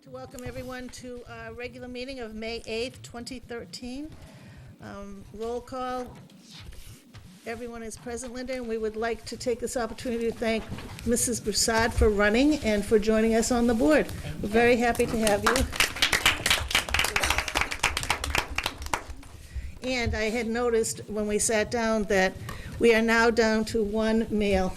To welcome everyone to our regular meeting of May 8th, 2013. Roll call. Everyone is present, Linda, and we would like to take this opportunity to thank Mrs. Broussard for running and for joining us on the board. We're very happy to have you. And I had noticed when we sat down that we are now down to one male.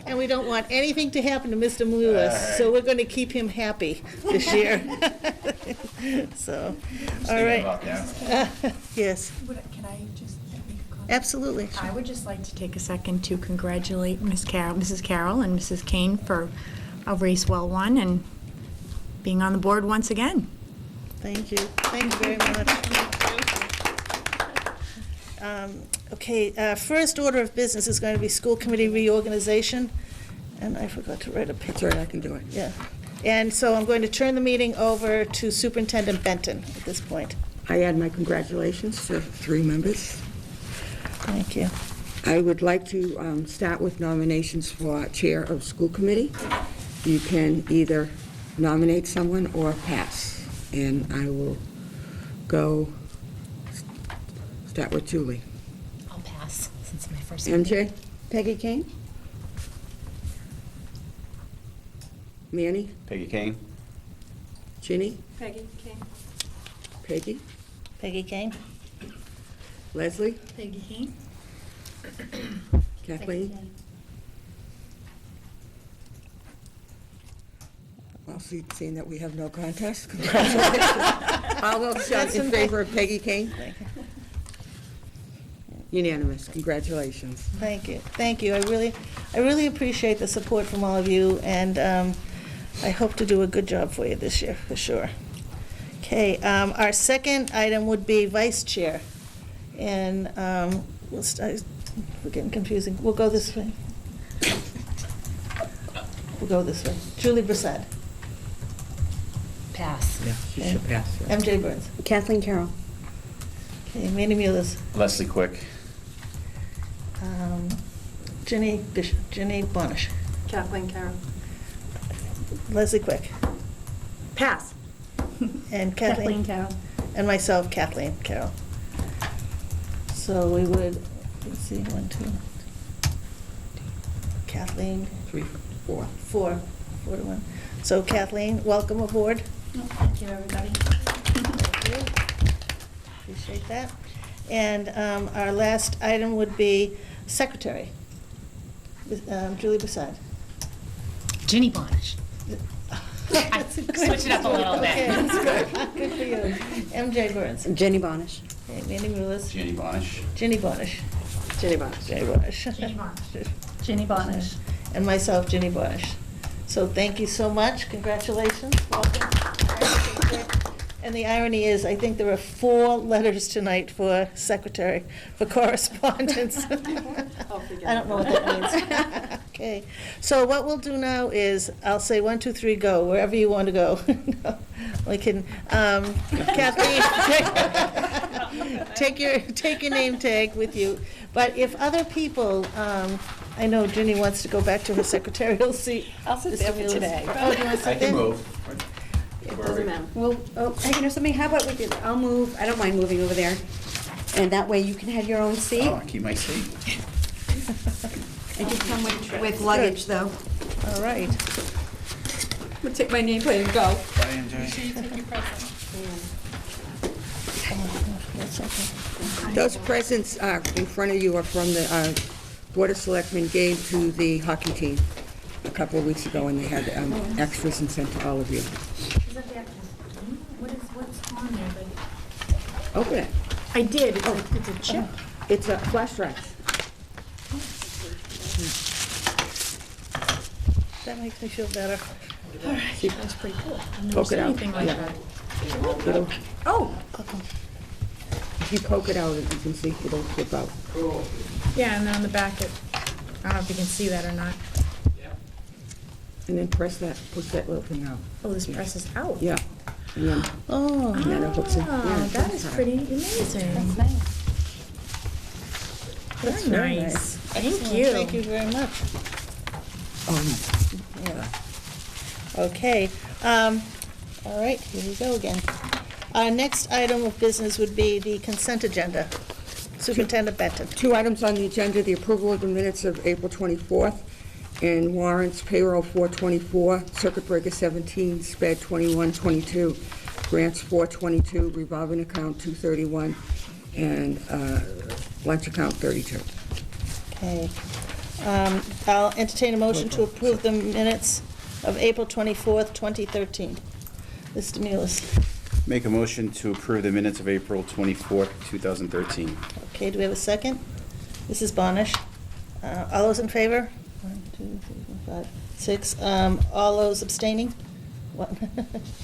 And we don't want anything to happen to Mr. Malulis, so we're going to keep him happy this year. So, all right. Yes. Can I just make a comment? Absolutely. I would just like to take a second to congratulate Mrs. Carroll and Mrs. Kane for a race well won and being on the board once again. Thank you. Thank you very much. Okay, first order of business is going to be school committee reorganization. And I forgot to write a picture. That's all right, I can do it. Yeah. And so I'm going to turn the meeting over to Superintendent Benton at this point. I add my congratulations to 3 members. Thank you. I would like to start with nominations for chair of school committee. You can either nominate someone or pass. And I will start with Julie. I'll pass, since it's my first MJ? Peggy Kane? Manny? Peggy Kane. Ginny? Peggy Kane. Peggy? Peggy Kane. Leslie? Peggy Kane. Kathleen? Well, seeing that we have no contest, congratulations. All those in favor of Peggy Kane? Unanimous. Congratulations. Thank you. Thank you. I really appreciate the support from all of you, and I hope to do a good job for you this year, for sure. Okay, our second item would be vice chair. And we'll start, we're getting confusing. We'll go this way. We'll go this way. Julie Broussard. Pass. Yeah, she should pass. MJ Burns. Kathleen Carroll. Okay, Mandy Mullis. Leslie Quick. Jenny Bishop. Jenny Bonish. Kathleen Carroll. Leslie Quick. Pass. And Kathleen Carroll. And myself, Kathleen Carroll. So we would, let's see, 1, 2. Kathleen. 3, 4. 4 to 1. So Kathleen, welcome aboard. Thank you, everybody. Thank you. Appreciate that. And our last item would be secretary. Julie Broussard. Ginny Bonish. I switch it up a little bit. Okay, that's good. Good for you. MJ Burns. Jenny Bonish. Okay, Mandy Mullis. Jenny Bonish. Ginny Bonish. Jenny Bonish. Ginny Bonish. Ginny Bonish. Ginny Bonish. And myself, Ginny Bonish. So thank you so much. Congratulations. Welcome. And the irony is, I think there are 4 letters tonight for secretary, for correspondence. I don't know what that means. Okay. So what we'll do now is, I'll say 1, 2, 3, go, wherever you want to go. No, we can, Kathleen, take your name tag with you. But if other people, I know Ginny wants to go back to her secretarial seat. I'll sit there for today. Oh, do you want to I sit can there? move. It doesn't matter. Well, hey, you know something, how about we do, I'll move, I don't mind moving over there. And that way you can have your own seat. Oh, I keep my seat. And just come with luggage, though. All right. I'm gonna take my nameplate and go. Bye, MJ. That's okay. Those presents in front of you are from the Board of Selectmen gave to the hockey team a couple of weeks ago, and they had extras and sent to all of you. What's on there? Open it. I did. It's a chip. It's a flash drive. That makes me feel better. See, That's pretty cool. I've never Poke it seen out. anything like Yeah. that. It'll, Oh, if you poke it out, you can see it'll flip out. yeah, and then on the back, I don't know if you can see that or not. And then press that, push that little thing out. Oh, this presses out. Yeah. And then, Oh. and then it hooks in. Oh, that is pretty amazing. That's Very very nice. Thank Excellent. you. Thank you very much. Oh, Yeah. Okay, all right, here we go again. Our next item of business would be the consent agenda. Superintendent Benton. 2 items on the agenda, the approval of the minutes of April 24th, and warrants, payroll 424, circuit breaker 17, sped 2122, grants 422, revolving account 231, and lunch account 32. Okay. I'll entertain a motion to approve the minutes of April 24th, 2013. Mr. Mullis. Make a motion to approve the minutes of April 24th, 2013. Okay, do we have a second? Mrs. Bonish. All those in favor? 1, 2, 3, 4, 5, 6. All those abstaining?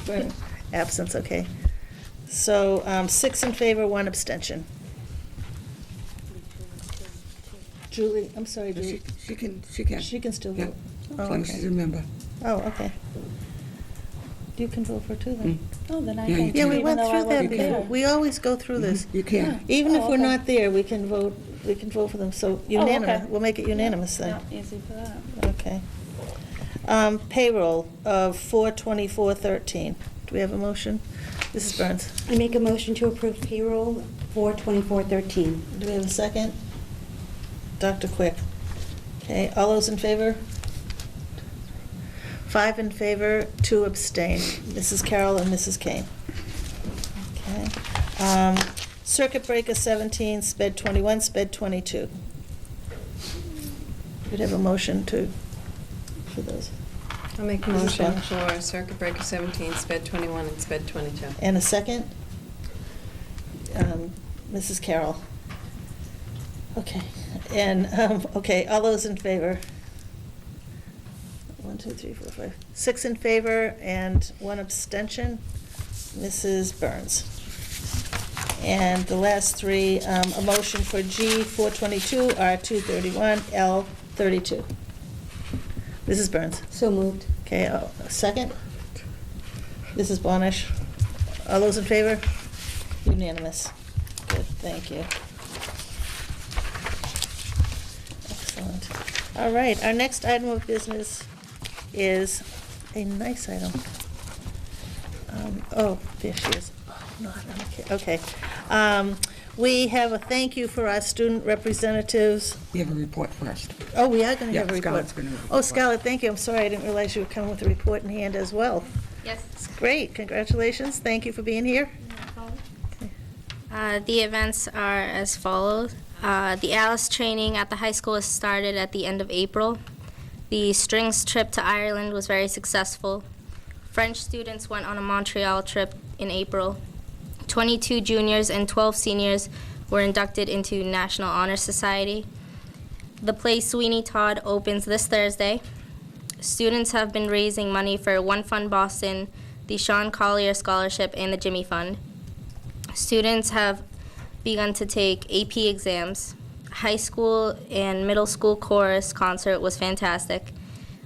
For absence, okay. So 6 in favor, 1 abstention. Julie, I'm sorry, Julie. She can. She can still Yeah, vote. as Oh, long as she's okay. a member. Oh, okay. You can vote for too, then. Oh, then I Yeah, can. you Yeah, we can. went through that You can. before. We always go through this. You can. Even if Oh, we're okay. not there, we can vote for them, so unanimous, okay. we'll make it unanimous then. Yeah, easy for that. Okay. Payroll of 4/24/13. Do we have a motion? Mrs. Burns, I make a motion to approve payroll for 2413. do we have a second? Dr. Quick. Okay, all those in favor? 5 in favor, 2 abstain. Mrs. Carroll and Mrs. Kane. Okay. Circuit breaker 17, sped 21, sped 22. We'd have a motion for those. I'll make a Mrs. motion Bonish. for circuit breaker 17, sped 21, and sped 22. And a second? Mrs. Carroll. Okay, and, okay, all those in favor? 1, 2, 3, 4, 5. 6 in favor and 1 abstention. Mrs. Burns. And the last 3, a motion for G 422, R 231, L 32. Mrs. Burns. So moved. Okay, a second? Mrs. Bonish. All those in favor? Unanimous. Good, thank you. Excellent. All right, our next item of business is a nice item. Oh, there she is. Oh, not, okay. We have a thank you for our student representatives. We have a report first. Oh, we are going to Yeah, have a report. Scarlett's gonna have a Oh, report. Scarlett, thank you. I'm sorry, I didn't realize you were coming with a report in hand as well. Yes. Great, congratulations. Thank you for being here. The events are as follows. The Alice training at the high school was started at the end of April. The strings trip to Ireland was very successful. French students went on a Montreal trip in April. 22 juniors and 12 seniors were inducted into National Honor Society. The play Sweeney Todd opens this Thursday. Students have been raising money for One Fund Boston, the Sean Collier Scholarship, and the Jimmy Fund. Students have begun to take AP exams. High school and middle school chorus concert was fantastic.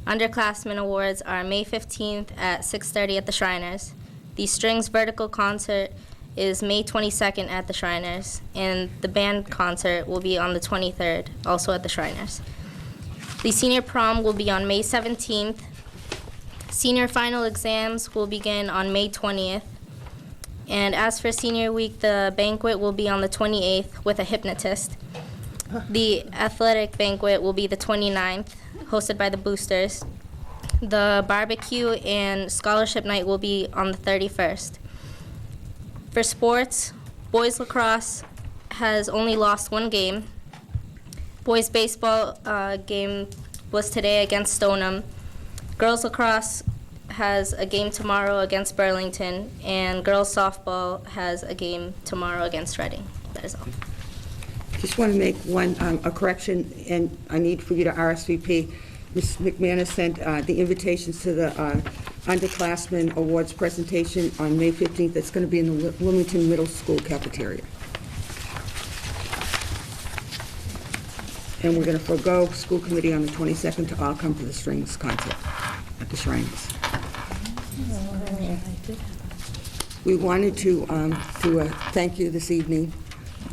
Underclassmen awards are May 15th at 6:30 at the Shriners. The Strings Vertical concert is May 22nd at the Shriners, and the band concert will be on the 23rd, also at the Shriners. The senior prom will be on May 17th. Senior final exams will begin on May 20th. And as for senior week, the banquet will be on the 28th with a hypnotist. The athletic banquet will be the 29th, hosted by the Boosters. The barbecue and scholarship night will be on the 31st. For sports, boys lacrosse has only lost 1 game. Boys baseball game was today against Stoneham. Girls lacrosse has a game tomorrow against Burlington, and girls softball has a game tomorrow against Reading. That is all. Just want to make a correction, and I need for you to RSVP. Ms. McManus sent the invitations to the underclassmen awards presentation on May 15th. It's going to be in the Wilmington Middle School cafeteria. And we're going to forego school committee on the 22nd to all come to the strings concert at the Shriners. We wanted to do a thank you this evening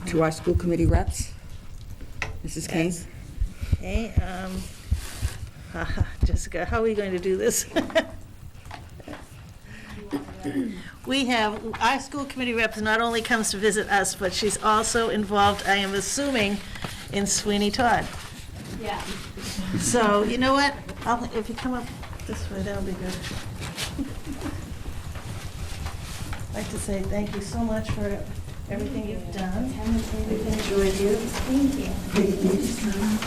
to our school committee reps. Mrs. Kane? Yes. Okay, Jessica, how are we going to do this? We have, our school committee rep not only comes to visit us, but she's also involved, I am assuming, in Sweeney Todd. Yeah. So, you know what? If you come up this way, that'll be good. I'd like to say thank you so much for everything you've done. We've enjoyed you. Thank you.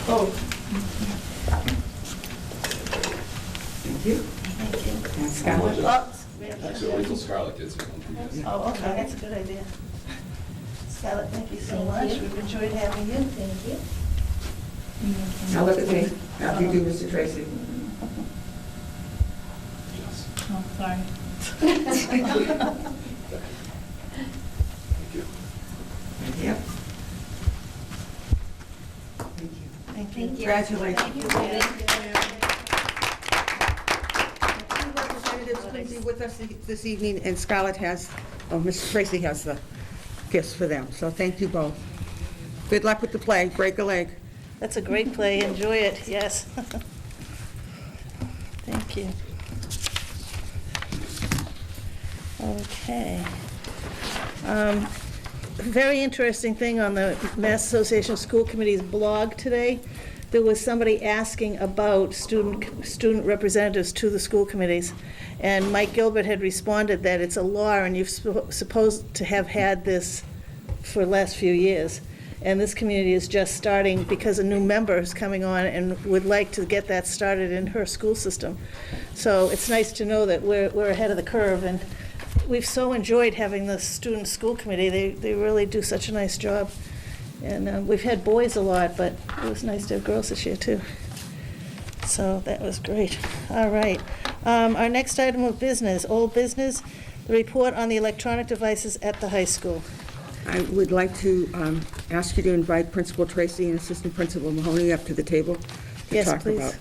Oh. Thank you. Thank you. And Scarlett? Actually, wait till Scarlett gets it. Oh, okay, that's a good idea. Scarlett, thank you so much. We've enjoyed having you. Thank you. Now look at me, after you do Mr. Tracy. Oh, sorry. Thank you. Thank you. Thank you. Thank you. Congratulations. Thank you. Two representatives couldn't be with us This evening, and Scarlett has, Mrs. Tracy has the gifts for them, so thank you both. Good luck with the play, break a leg. That's a great play, enjoy it, yes. Thank you. Okay. Very interesting thing on the Mass Association of School Committees blog today. There was somebody asking about student representatives to the school committees. And Mike Gilbert had responded that it's a law and you're supposed to have had this for the last few years. And this community is just starting because a new member is coming on and would like to get that started in her school system. So it's nice to know that we're ahead of the curve, and we've so enjoyed having the student school committee. They really do such a nice job. And we've had boys a lot, but it was nice to have girls this year too. So that was great. All right. Our next item of business, old business, the report on the electronic devices at the high school. I would like to ask you to invite Principal Tracy and Assistant Principal Mahoney up to the table to Yes, talk please. about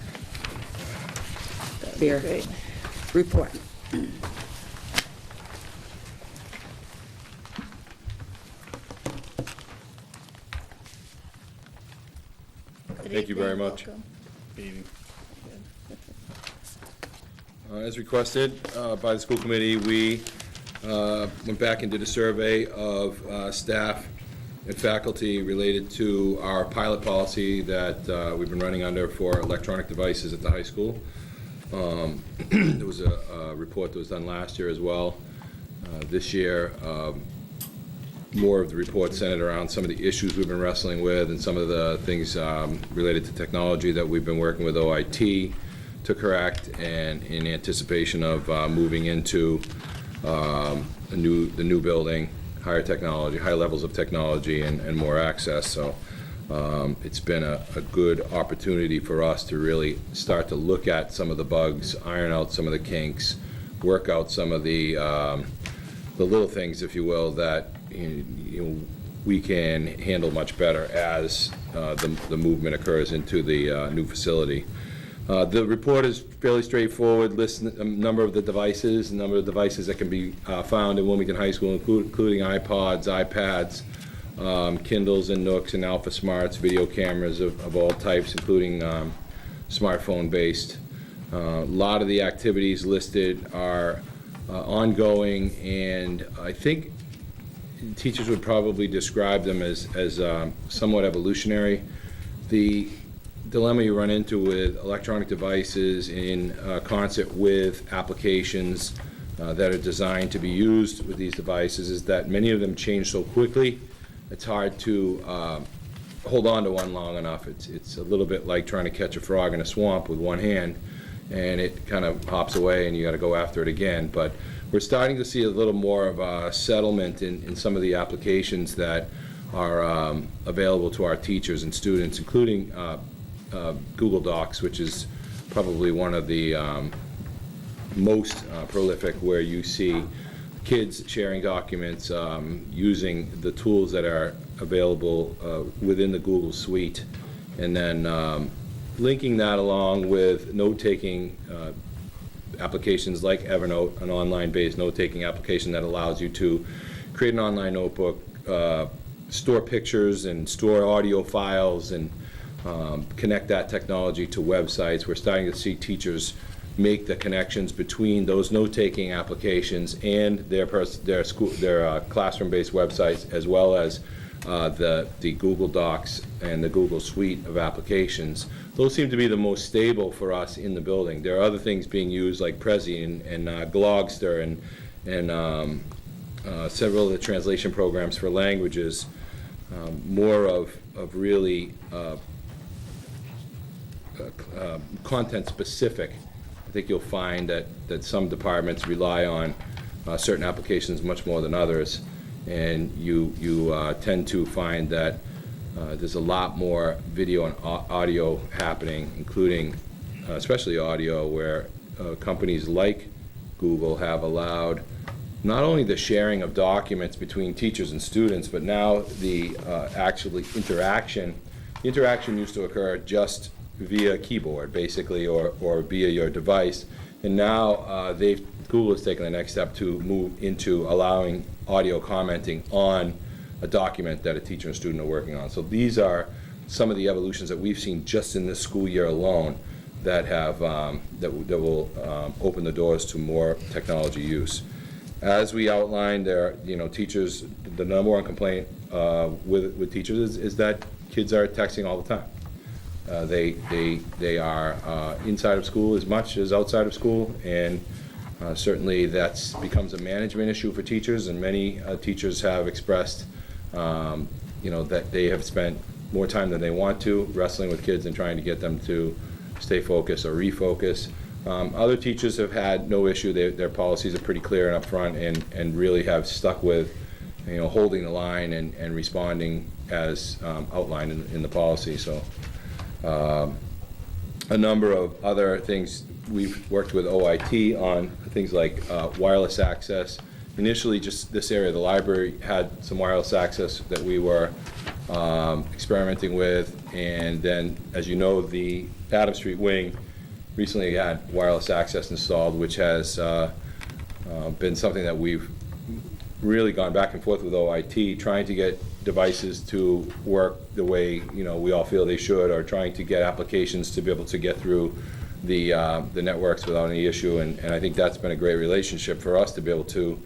That'd be their great. report. Good Thank you very evening. much. Welcome. As requested by the school committee, we went back and did a survey of staff and faculty related to our pilot policy that we've been running under for electronic devices at the high school. There was a report that was done last year as well. This year, more of the report centered around some of the issues we've been wrestling with and some of the things related to technology that we've been working with OIT to correct, and in anticipation of moving into the new building, higher technology, high levels of technology, and more access. So it's been a good opportunity for us to really start to look at some of the bugs, iron out some of the kinks, work out some of the little things, if you will, that we can handle much better as the movement occurs into the new facility. The report is fairly straightforward, lists a number of the devices, that can be found in Wilmington High School, including iPods, iPads, Kindles and Nooks and Alpha Smarts, video cameras of all types, including smartphone-based. A lot of the activities listed are ongoing, and I think teachers would probably describe them as somewhat evolutionary. The dilemma you run into with electronic devices in concert with applications that are designed to be used with these devices is that many of them change so quickly, it's hard to hold on to one long enough. It's a little bit like trying to catch a frog in a swamp with one hand, and it kind of hops away and you got to go after it again. But we're starting to see a little more of a settlement in some of the applications that are available to our teachers and students, including Google Docs, which is probably one of the most prolific, where you see kids sharing documents using the tools that are available within the Google suite, and then linking that along with note-taking applications like Evernote, an online-based note-taking application that allows you to create an online notebook, store pictures and store audio files, and connect that technology to websites. We're starting to see teachers make the connections between those note-taking applications and their classroom-based websites, as well as the Google Docs and the Google Suite of applications. Those seem to be the most stable for us in the building. There are other things being used like Prezi and Glogster and several of the translation programs for languages, more of really content specific. I think you'll find that some departments rely on certain applications much more than others, and you tend to find that there's a lot more video and audio happening, including especially audio, where companies like Google have allowed not only the sharing of documents between teachers and students, but now the actually interaction. The interaction used to occur just via keyboard, basically, or via your device, and now Google has taken the next step to move into allowing audio commenting on a document that a teacher and student are working on. So these are some of the evolutions that we've seen just in this school year alone that have that will open the doors to more technology use. As we outlined, there, teachers. The number one complaint with teachers is that kids are texting all the time. They are inside of school as much as outside of school, and certainly that becomes a management issue for teachers. And many teachers have expressed, that they have spent more time than they want to wrestling with kids and trying to get them to stay focused or refocus. Other teachers have had no issue. Their policies are pretty clear and upfront, and really have stuck with, holding the line and responding as outlined in the policy. So a number of other things. We've worked with OIT on things like wireless access. Initially, just this area of the library had some wireless access that we were experimenting with, and then, as you know, the Adam Street wing recently had wireless access installed, which has been something that we've really gone back and forth with OIT, trying to get devices to work the way we all feel they should, or trying to get applications to be able to get through the networks without any issue. And I think that's been a great relationship for us to be able to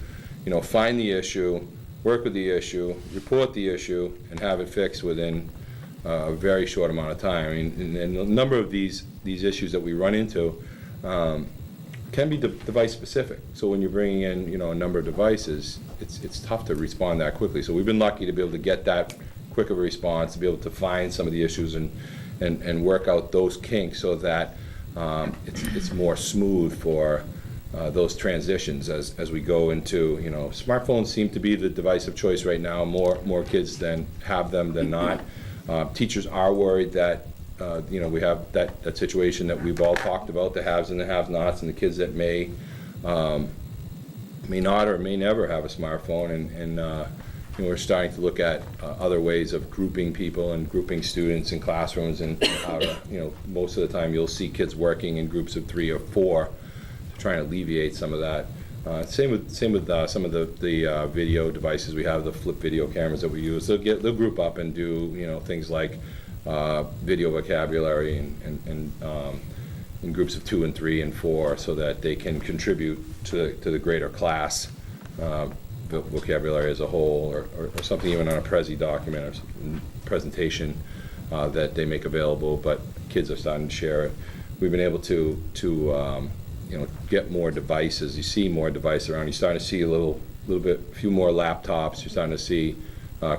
find the issue, work with the issue, report the issue, and have it fixed within a very short amount of time. I mean, and a number of these issues that we run into can be device specific. So when you're bringing in a number of devices, it's tough to respond that quickly. So we've been lucky to be able to get that quick of a response, to be able to find some of the issues and work out those kinks so that it's more smooth for those transitions as we go into, smartphones seem to be the device of choice right now. More kids have them than not. Teachers are worried that we have that situation that we've all talked about, the haves and the have-nots, and the kids that may not or may never have a smartphone, and we're starting to look at other ways of grouping people and grouping students in classrooms, and how to, most of the time you'll see kids working in groups of 3 or 4 to try and alleviate some of that. Same with some of the video devices we have, the flip video cameras that we use. They'll group up and do things like video vocabulary and in groups of 2 and 3 and 4, so that they can contribute to the greater class vocabulary as a whole, or something even on a Prezi document or presentation that they make available. But kids are starting to share it. We've been able to get more devices. You see more devices around. You're starting to see a few more laptops. You're starting to see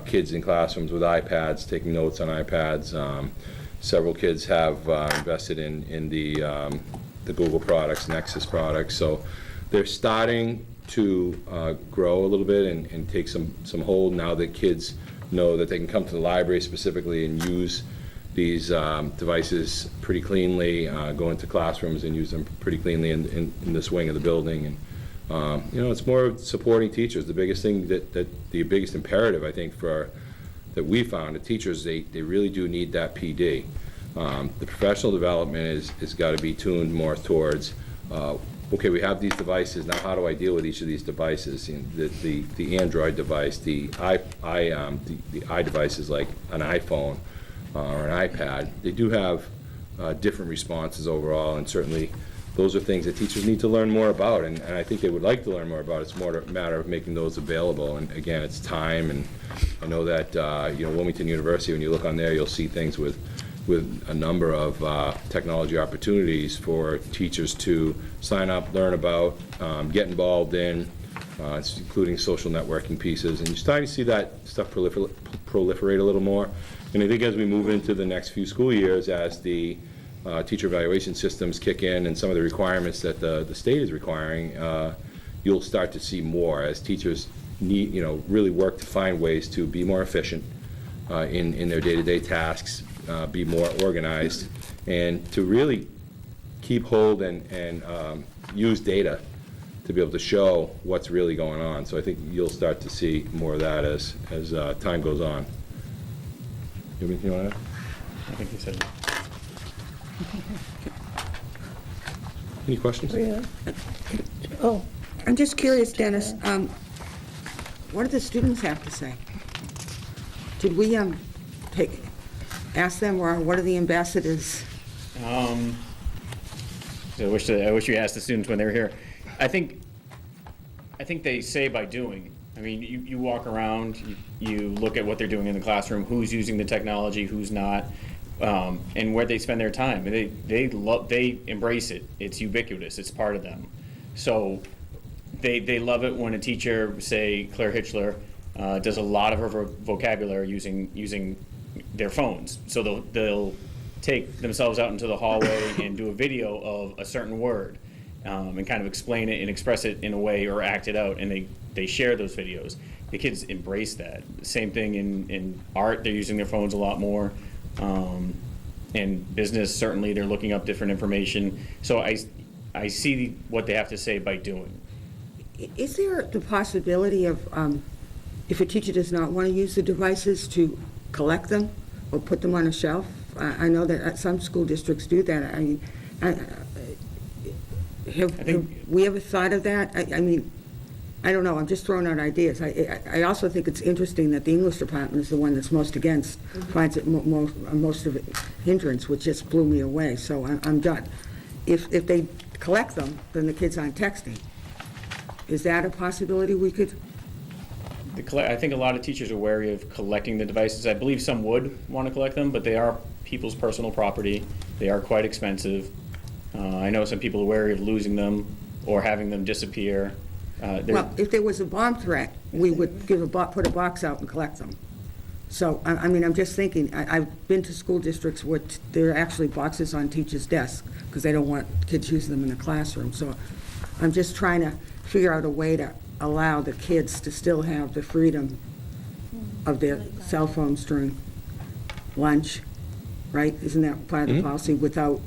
kids in classrooms with iPads, taking notes on iPads. Several kids have invested in the Google products, Nexus products. So they're starting to grow a little bit and take some hold now that kids know that they can come to the library specifically and use these devices pretty cleanly, go into classrooms and use them pretty cleanly in this wing of the building. And it's more supporting teachers. The biggest thing the biggest imperative, I think, that we found, the teachers, they really do need that PD. The professional development is got to be tuned more towards, okay, we have these devices, now how do I deal with each of these devices? The Android device, the iDevices like an iPhone or an iPad, they do have different responses overall, and certainly those are things that teachers need to learn more about, and I think they would like to learn more about. It's more a matter of making those available, and again, it's time, and I know that, Wilmington University, when you look on there, you'll see things with a number of technology opportunities for teachers to sign up, learn about, get involved in, including social networking pieces, and you're starting to see that stuff proliferate a little more. And I think as we move into the next few school years, as the teacher evaluation systems kick in and some of the requirements that the state is requiring, you'll start to see more as teachers need, really work to find ways to be more efficient in their day-to-day tasks, be more organized, and to really keep hold and use data to be able to show what's really going on. So I think you'll start to see more of that as time goes on. You have anything you want to add? I think you said it. Any questions? Oh, I'm just curious, Dennis, what do the students have to say? Did we ask them, or what are the ambassadors? I wish you asked the students when they were here. I think they say by doing. I mean, you walk around, you look at what they're doing in the classroom, who's using the technology, who's not, and where they spend their time. They embrace it. It's ubiquitous. It's part of them. So they love it when a teacher, say Claire Hitchler, does a lot of her vocabulary using their phones. So they'll take themselves out into the hallway and do a video of a certain word, and kind of explain it and express it in a way or act it out, and they share those videos. The kids embrace that. Same thing in art, they're using their phones a lot more. In business, certainly they're looking up different information. So I see what they have to say by doing. Is there the possibility of, if a teacher does not want to use the devices, to collect them or put them on a shelf? I know that some school districts do that. I mean, have we ever thought of that? I mean, I don't know, I'm just throwing out ideas. I also think it's interesting that the English department is the one that's most against, finds it most of it hindrance, which just blew me away, so I'm done. If they collect them, then the kids aren't texting. Is that a possibility we could? I think a lot of teachers are wary of collecting the devices. I believe some would want to collect them, but they are people's personal property. They are quite expensive. I know some people are wary of losing them or having them disappear. Well, if there was a bomb threat, we would put a box out and collect them. So, I mean, I'm just thinking, I've been to school districts where there are actually boxes on teachers' desks because they don't want kids using them in the classroom. So I'm just trying to figure out a way to allow the kids to still have the freedom of their cell phones during lunch, right? Isn't that part of the policy, without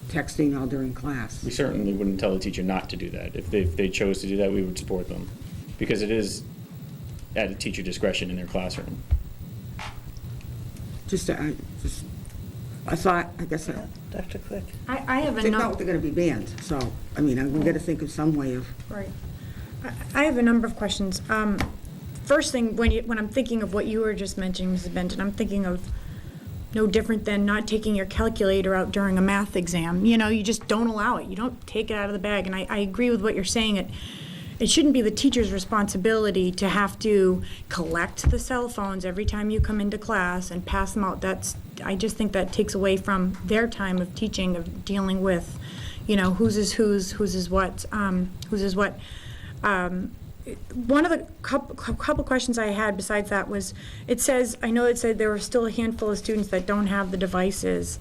texting all during class? We certainly wouldn't tell a teacher not to do that. If they chose to do that, we would support them, because it is at a teacher discretion in their classroom. I thought, I guess, Dr. Quick. I have they're enough. going to be banned, so, I mean, we've got to think of some way of. Right. I have a number of questions. First thing, when I'm thinking of what you were just mentioning, Mrs. Benton, I'm thinking of no different than not taking your calculator out during a math exam. You know, you just don't allow it. You don't take it out of the bag. And I agree with what you're saying. It shouldn't be the teacher's responsibility to have to collect the cell phones every time you come into class and pass them out. I just think that takes away from their time of teaching, of dealing with, you know, whose is what. One of the couple questions I had besides that was, I know it said there were still a handful of students that don't have the devices.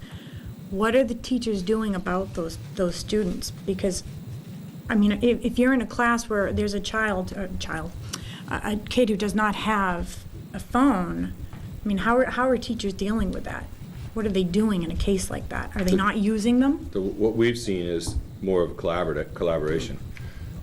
What are the teachers doing about those students? Because, I mean, if you're in a class where there's a kid who does not have a phone, I mean, how are teachers dealing with that? What are they doing in a case like that? Are they not using them? What we've seen is more of collaboration.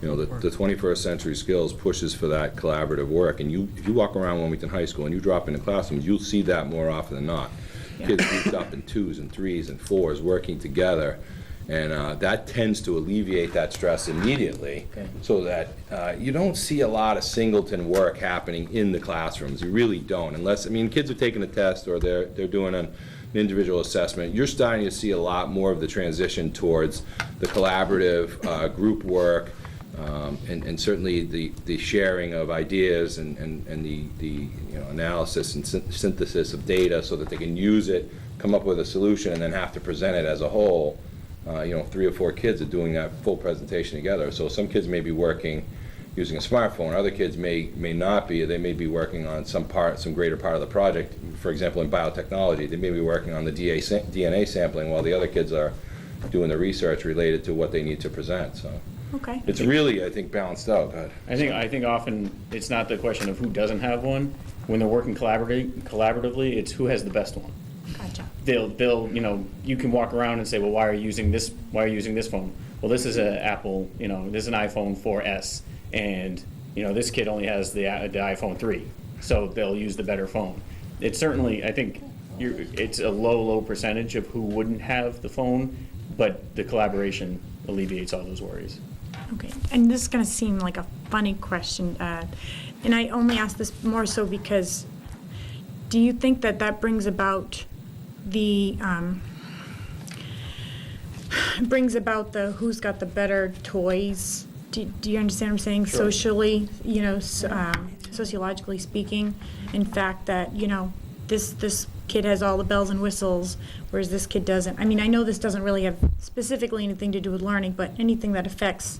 You know, the 21st century skills pushes for that collaborative work, and if you walk around Wilmington High School and you drop into classrooms, you'll see that more often than not. Yeah. Kids grouped up in 2s and 3s and 4s working together, and that tends to alleviate that stress immediately, so that you don't see a lot of singleton work happening in the classrooms. You really don't, unless, I mean, kids are taking a test or they're doing an individual assessment. You're starting to see a lot more of the transition towards the collaborative group work, and certainly the sharing of ideas and the analysis and synthesis of data so that they can use it, come up with a solution, and then have to present it as a whole. 3 or 4 kids are doing that full presentation together. So some kids may be working using a smartphone. Other kids may not be. They may be working on some greater part of the project. For example, in biotechnology, they may be working on the DNA sampling while the other kids are doing the research related to what they need to present. So Okay. it's really, I think, balanced out. I think often it's not the question of who doesn't have one. When they're working collaboratively, it's who has the best one. Gotcha. They'll you can walk around and say, well, why are you using this phone? Well, this is an Apple, this is an iPhone 4S, and this kid only has the iPhone 3, so they'll use the better phone. It's certainly, I think, it's a low percentage of who wouldn't have the phone, but the collaboration alleviates all those worries. Okay, and this is going to seem like a funny question, and I only ask this more so because do you think that brings about the who's got the better toys? Do you understand what I'm saying? Sure. Socially, sociologically speaking, in fact that, this kid has all the bells and whistles, whereas this kid doesn't. I mean, I know this doesn't really have specifically anything to do with learning, but anything that affects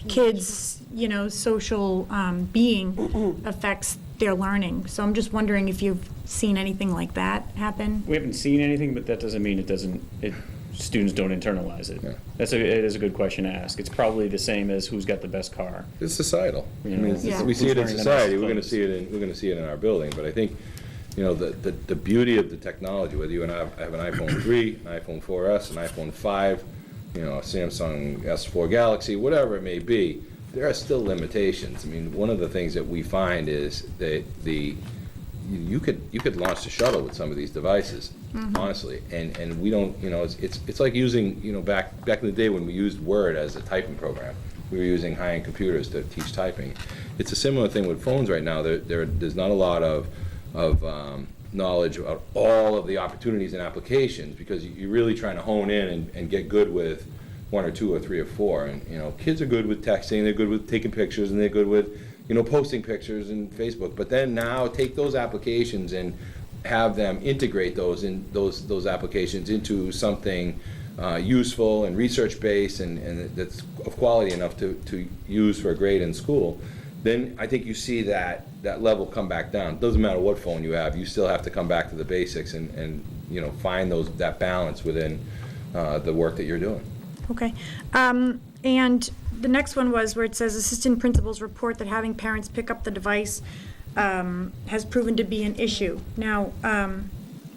kids, social being affects their learning. So I'm just wondering if you've seen anything like that happen. We haven't seen anything, but that doesn't mean students don't internalize it. Yeah. It is a good question to ask. It's probably the same as who's got the best car. It's societal. You know, Yeah. We see it in Who's wearing the society. nicest We're going to clothes. see it in our building. But I think, the beauty of the technology, whether you and I have an iPhone 3, an iPhone 4S, an iPhone 5, a Samsung S4 Galaxy, whatever it may be, there are still limitations. I mean, one of the things that we find is that you could launch the shuttle with some of these devices, honestly, and we don't, it's like using, back in the day when we used Word as a typing program. We were using high-end computers to teach typing. It's a similar thing with phones right now. There's not a lot of knowledge about all of the opportunities and applications because you're really trying to hone in and get good with 1 or 2 or 3 or 4. And kids are good with texting, they're good with taking pictures, and they're good with posting pictures in Facebook. But then now take those applications and have them integrate those applications into something useful and research-based and that's of quality enough to use for a grade in school. Then I think you see that level come back down. It doesn't matter what phone you have, you still have to come back to the basics and find that balance within the work that you're doing. Okay. And the next one was where it says assistant principals report that having parents pick up the device has proven to be an issue. Now,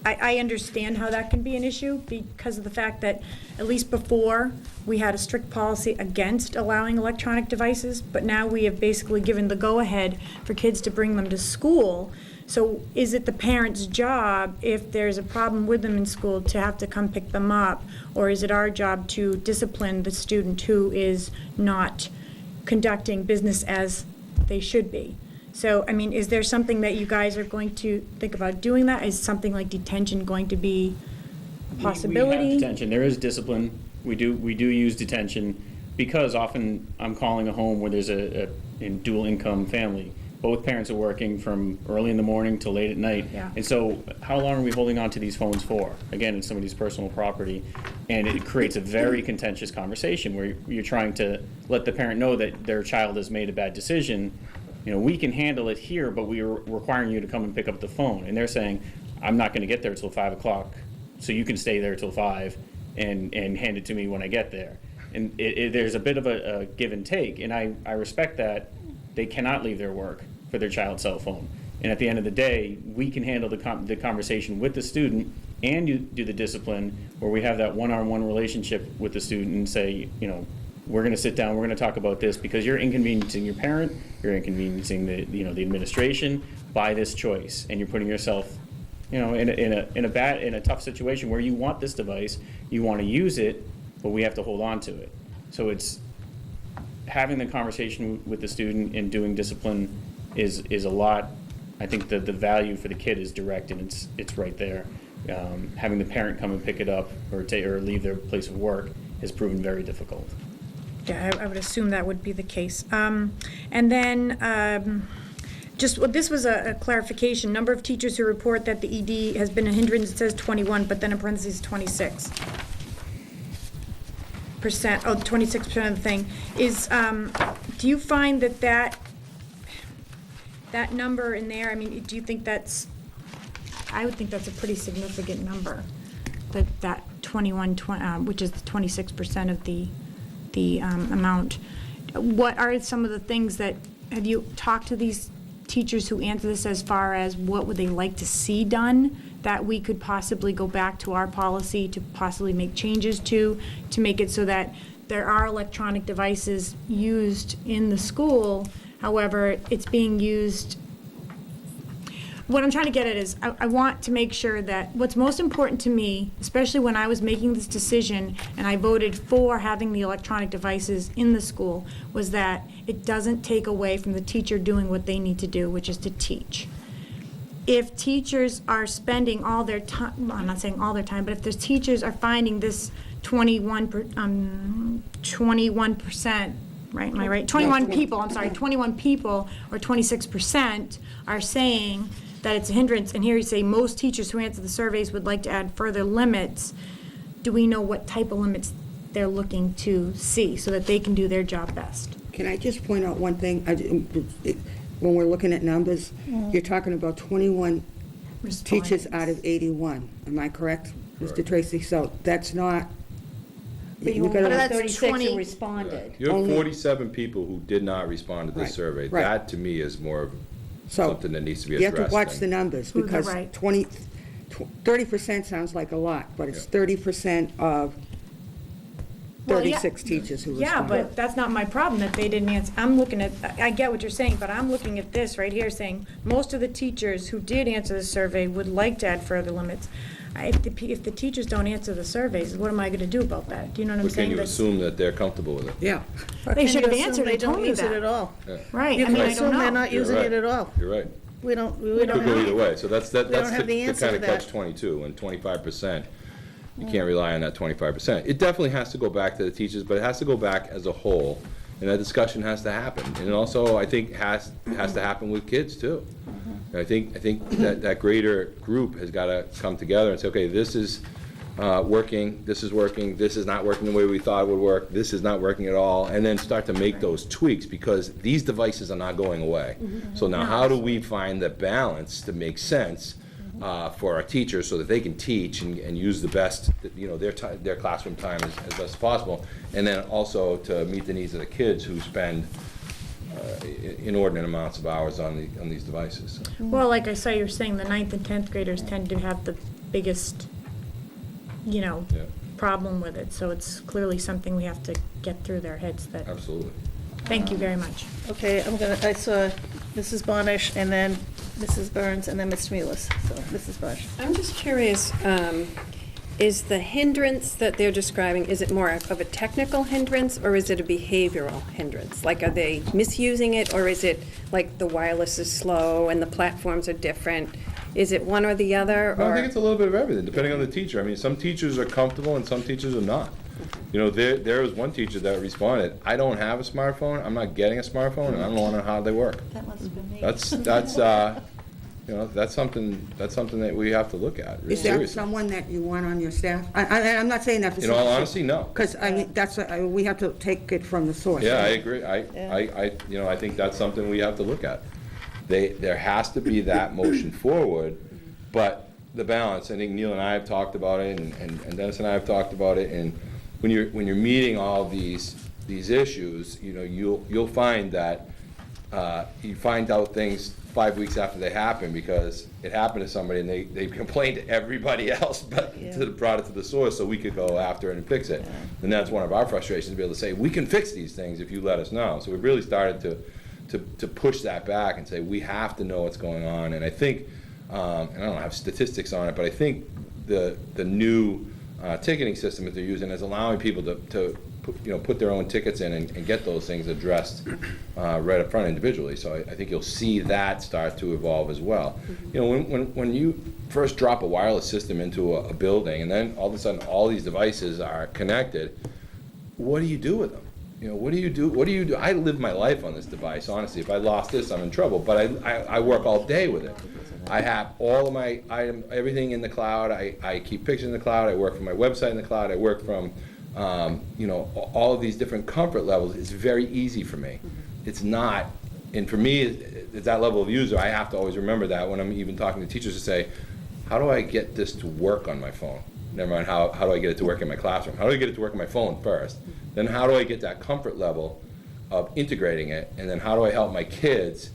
I understand how that can be an issue because of the fact that at least before we had a strict policy against allowing electronic devices, but now we have basically given the go-ahead for kids to bring them to school. So is it the parent's job, if there's a problem with them in school, to have to come pick them up? Or is it our job to discipline the student who is not conducting business as they should be? So, I mean, is there something that you guys are going to think about doing that? Is something like detention going to be a possibility? We have detention. There is discipline. We do use detention because often I'm calling a home where there's a dual income family. Both parents are working from early in the morning till late at night. Yeah. And so how long are we holding on to these phones for? Again, it's somebody's personal property. And it creates a very contentious conversation where you're trying to let the parent know that their child has made a bad decision. We can handle it here, but we are requiring you to come and pick up the phone. And they're saying, I'm not going to get there till 5 o'clock, so you can stay there till 5 and hand it to me when I get there. And there's a bit of a give and take, and I respect that. They cannot leave their work for their child's cell phone. And at the end of the day, we can handle the conversation with the student and you do the discipline where we have that one-on-one relationship with the student and say, we're going to sit down, we're going to talk about this because you're inconveniencing your parent, you're inconveniencing the administration by this choice, and you're putting yourself, in a tough situation where you want this device, you want to use it, but we have to hold on to it. So it's having the conversation with the student and doing discipline is a lot. I think the value for the kid is direct and it's right there. Having the parent come and pick it up or leave their place of work has proven very difficult. Yeah, I would assume that would be the case. And then, this was a clarification. Number of teachers who report that the ED has been a hindrance, it says 21, but then in parentheses, 26%. 26% of the thing. Do you find that number in there, I mean, do you think that's, I would think that's a pretty significant number, that 21, which is 26% of the amount. What are some of the things that, have you talked to these teachers who answer this as far as what would they like to see done that we could possibly go back to our policy to possibly make changes to make it so that there are electronic devices used in the school, however, it's being used. What I'm trying to get at is I want to make sure that what's most important to me, especially when I was making this decision and I voted for having the electronic devices in the school, was that it doesn't take away from the teacher doing what they need to do, which is to teach. If teachers are spending all their time, well, I'm not saying all their time, but if the teachers are finding this 21%, right, am I right? 21 people, I'm sorry, 21 people or 26% are saying that it's a hindrance, and here you say most teachers who answer the surveys would like to add further limits. Do we know what type of limits they're looking to see so that they can do their job best? Can I just point out one thing? When we're looking at numbers, you're talking about 21 teachers out of 81. Am I correct, Mr. Tracy? So that's not. But you we've got only have to- 36 who responded. You have Only- 47 people who did not respond to this Right, survey. right. That, to me, is more of So something that needs to be you addressed. have to watch the than- numbers, Who they're because right. 30% sounds like a lot, but it's 30% of Well, yeah. 36 teachers who Yeah, responded. but that's not my problem, that they didn't answer. I'm looking at, I get what you're saying, but I'm looking at this right here, saying, most of the teachers who did answer the survey would like to add further limits. If the teachers don't answer the surveys, what am I gonna do about that? Do you know what I'm But can saying? you That's- assume that they're comfortable with it? Yeah. They should have Can you assume answered they and told don't me use it that. at all. Right, You I mean, can I assume don't they're know. not You're using right. it at all. You're right. We don't Could go have. either way. So that's don't have the the answer kind to of that. catch-22, and 25%. You can't rely on that 25%. It definitely has to go back to the teachers, but it has to go back as a whole, and that discussion has to happen. And it also, I think, has to happen with kids, too. And I think that greater group has got to come together and say, okay, this is working, this is not working the way we thought it would work, this is not working at all, and then start to make those tweaks, because these devices are not going away. So now, how do we find the balance to make sense for our teachers so that they can teach and use the best, their classroom time as best as possible, and then also to meet the needs of the kids who spend inordinate amounts of hours on these devices. Well, like I say, you're saying the 9th and 10th graders tend to have the biggest, Yeah, problem with it, so it's clearly something we have to get through their heads that, absolutely. thank you very much. Okay, I saw Mrs. Bonish, and then Mrs. Burns, and then Mr. Mullis. So, Mrs. Bonish. I'm just curious, is the hindrance that they're describing, is it more of a technical hindrance, or is it a behavioral hindrance? Like, are they misusing it, or is it like the wireless is slow and the platforms are different? Is it one or the other, Well, I or? think it's a little bit of everything, depending on the teacher. I mean, some teachers are comfortable and some teachers are not. There was one teacher that responded, I don't have a smartphone, I'm not getting a smartphone, and I don't know how they work. That must have been me. That's something that we have to look at, really Is that seriously. someone that you want on your staff? I'm not saying that for. In all honesty, no. Because, I mean, we have to take it from the source. Yeah, I agree. I think that's something we have to look at. There has to be that motion forward, but the balance, I think Neil and I have talked about it, and Dennis and I have talked about it, and when you're meeting all these issues, you'll find that you find out things 5 weeks after they happen, because it happened to somebody and they complained to everybody else, but brought it to the source so we could go after it and fix it. And that's one of our frustrations, to be able to say, we can fix these things if you let us know. So we've really started to push that back and say, we have to know what's going on. And I think, and I don't have statistics on it, but I think the new ticketing system that they're using is allowing people to put their own tickets in and get those things addressed right up front individually. So I think you'll see that start to evolve as well. When you first drop a wireless system into a building, and then all of a sudden all these devices are connected, what do you do with them? What do you do? I live my life on this device, honestly. If I lost this, I'm in trouble, but I work all day with it. I have all of my everything in the cloud. I keep pictures in the cloud. I work from my website in the cloud. I work from, all of these different comfort levels. It's very easy for me. It's not, and for me, at that level of user, I have to always remember that when I'm even talking to teachers to say, how do I get this to work on my phone? Never mind, how do I get it to work in my classroom? How do I get it to work on my phone first? Then how do I get that comfort level of integrating it? And then how do I help my kids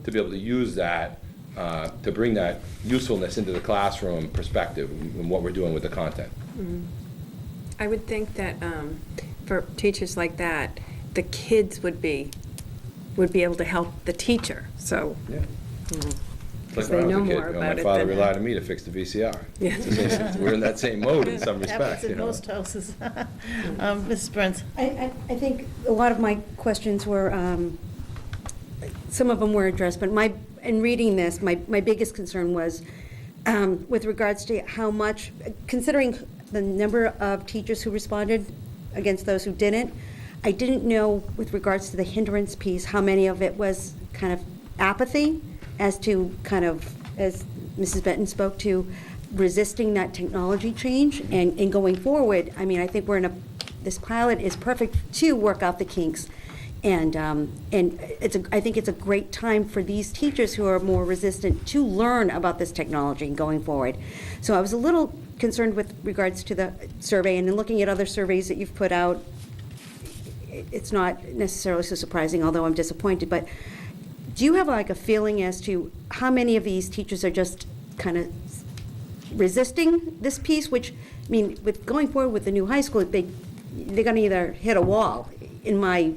to be able to use that, to bring that usefulness into the classroom perspective and what we're doing with the content? I would think that for teachers like that, the kids would be able to help the teacher, so. Yeah. Because Like when they I was know a more kid, about my it father than- relied on me to fix the VCR. Yeah. We're in that same mode in some respects. Happens in most houses. Mrs. Burns? I think a lot of my questions were, some of them were addressed, but in reading this, my biggest concern was with regards to how much, considering the number of teachers who responded against those who didn't, I didn't know with regards to the hindrance piece, how many of it was kind of apathy as to kind of, as Mrs. Benton spoke to, resisting that technology change and going forward. I mean, I think this pilot is perfect to work out the kinks. And I think it's a great time for these teachers who are more resistant to learn about this technology going forward. So I was a little concerned with regards to the survey, and in looking at other surveys that you've put out, it's not necessarily so surprising, although I'm disappointed. But do you have like a feeling as to how many of these teachers are just kind of resisting this piece? Which, I mean, with going forward with the new high school, they're going to either hit a wall. In my,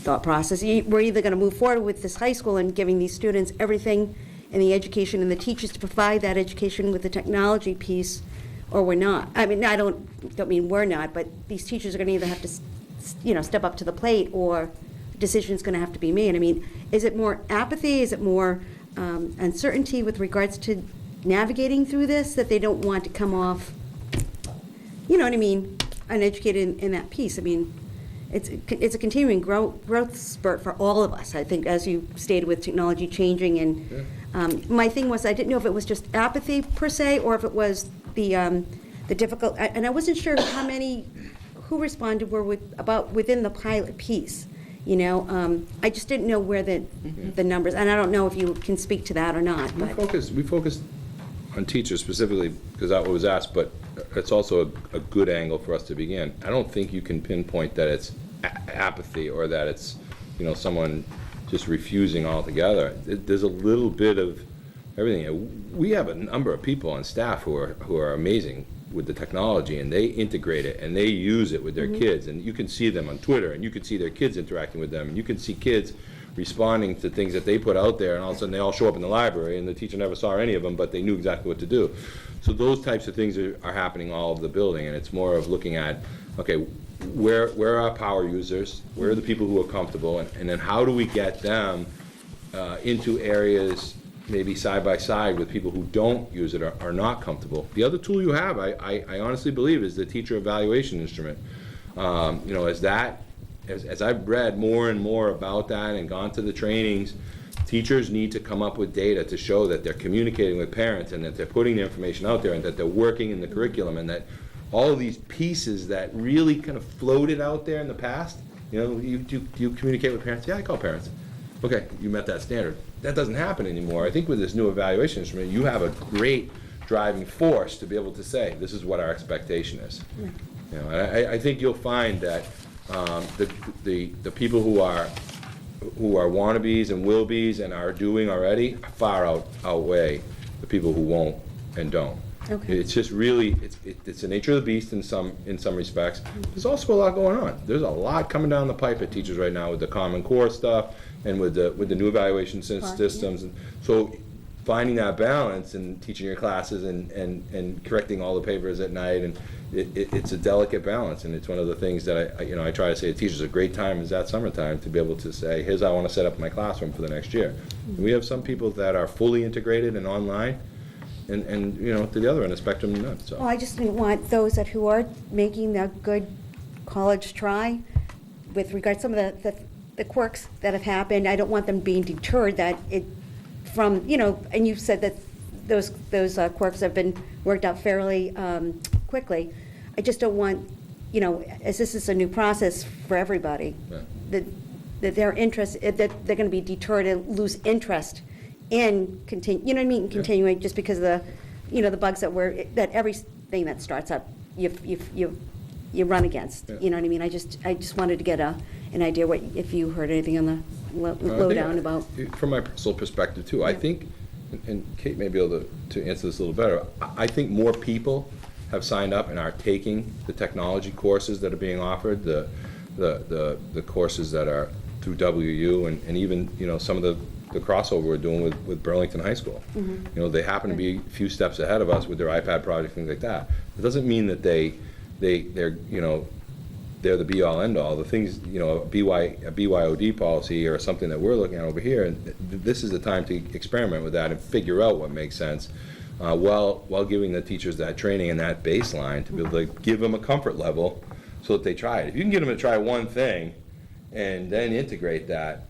thought process, we're either going to move forward with this high school and giving these students everything in the education and the teachers to provide that education with the technology piece, or we're not. I mean, I don't mean we're not, but these teachers are going to either have to step up to the plate, or a decision's going to have to be made. I mean, is it more apathy? Is it more uncertainty with regards to navigating through this, that they don't want to come off, you know what I mean, uneducated in that piece? I mean, it's a continuing growth spurt for all of us, I think, as you stated, with technology changing. And my thing was, I didn't know if it was just apathy per se, or if it was the difficult, and I wasn't sure how many who responded were within the pilot piece. I just didn't know where the numbers, and I don't know if you can speak to that or not. We focused on teachers specifically because that was asked, but it's also a good angle for us to begin. I don't think you can pinpoint that it's apathy or that it's someone just refusing altogether. There's a little bit of everything. We have a number of people on staff who are amazing with the technology, and they integrate it and they use it with their kids, and you can see them on Twitter, and you can see their kids interacting with them, and you can see kids responding to things that they put out there, and all of a sudden they all show up in the library, and the teacher never saw any of them, but they knew exactly what to do. So those types of things are happening all over the building, and it's more of looking at, okay, where are our power users, where are the people who are comfortable, and then how do we get them into areas maybe side by side with people who don't use it or are not comfortable. The other tool you have, I honestly believe, is the teacher evaluation instrument. As I've read more and more about that and gone to the trainings, teachers need to come up with data to show that they're communicating with parents and that they're putting the information out there and that they're working in the curriculum, and that all of these pieces that really kind of floated out there in the past, you communicate with parents? Yeah, I call parents. Okay, you met that standard. That doesn't happen anymore. I think with this new evaluation instrument, you have a great driving force to be able to say, this is what our expectation is. Yeah. I think you'll find that the people who are wannabes and will be's and are doing already far outweigh the people who won't and don't. Okay. It's just really, it's the nature of the beast in some respects. There's also a lot going on. There's a lot coming down the pipe at teachers right now with the Common Core stuff and with the new evaluation systems. And so finding that balance and teaching your classes and correcting all the papers at night, and it's a delicate balance, and it's one of the things that I try to say to teachers, a great time is that summertime to be able to say, here's how I want to set up my classroom for the next year. And we have some people that are fully integrated and online, and to the other end of the spectrum, not so. Well, I just didn't want those who are making a good college try, with regard to some of the quirks that have happened, I don't want them being deterred from, and you said that those quirks have been worked out fairly quickly. I just don't want, as this is a new process for everybody, Right. that their interest, that they're going to be deterred and lose interest in continuing just because of the bugs that everything that starts up, you run against. Yeah. You know what I mean? I just wanted to get an idea if you heard anything on the lowdown about. From my personal perspective too, I think, and Kate may be able to answer this a little better, I think more people have signed up and are taking the technology courses that are being offered, the courses that are through WU, and even some of the crossover we're doing with Burlington High School. Mm-hmm. They happen to be a few steps ahead of us with their iPad project, things like that. It doesn't mean that they're the be-all, end-all. The things, a BYOD policy or something that we're looking at over here, and this is the time to experiment with that and figure out what makes sense, while giving the teachers that training and that baseline to be able to give them a comfort level so that they try it. If you can get them to try one thing and then integrate that,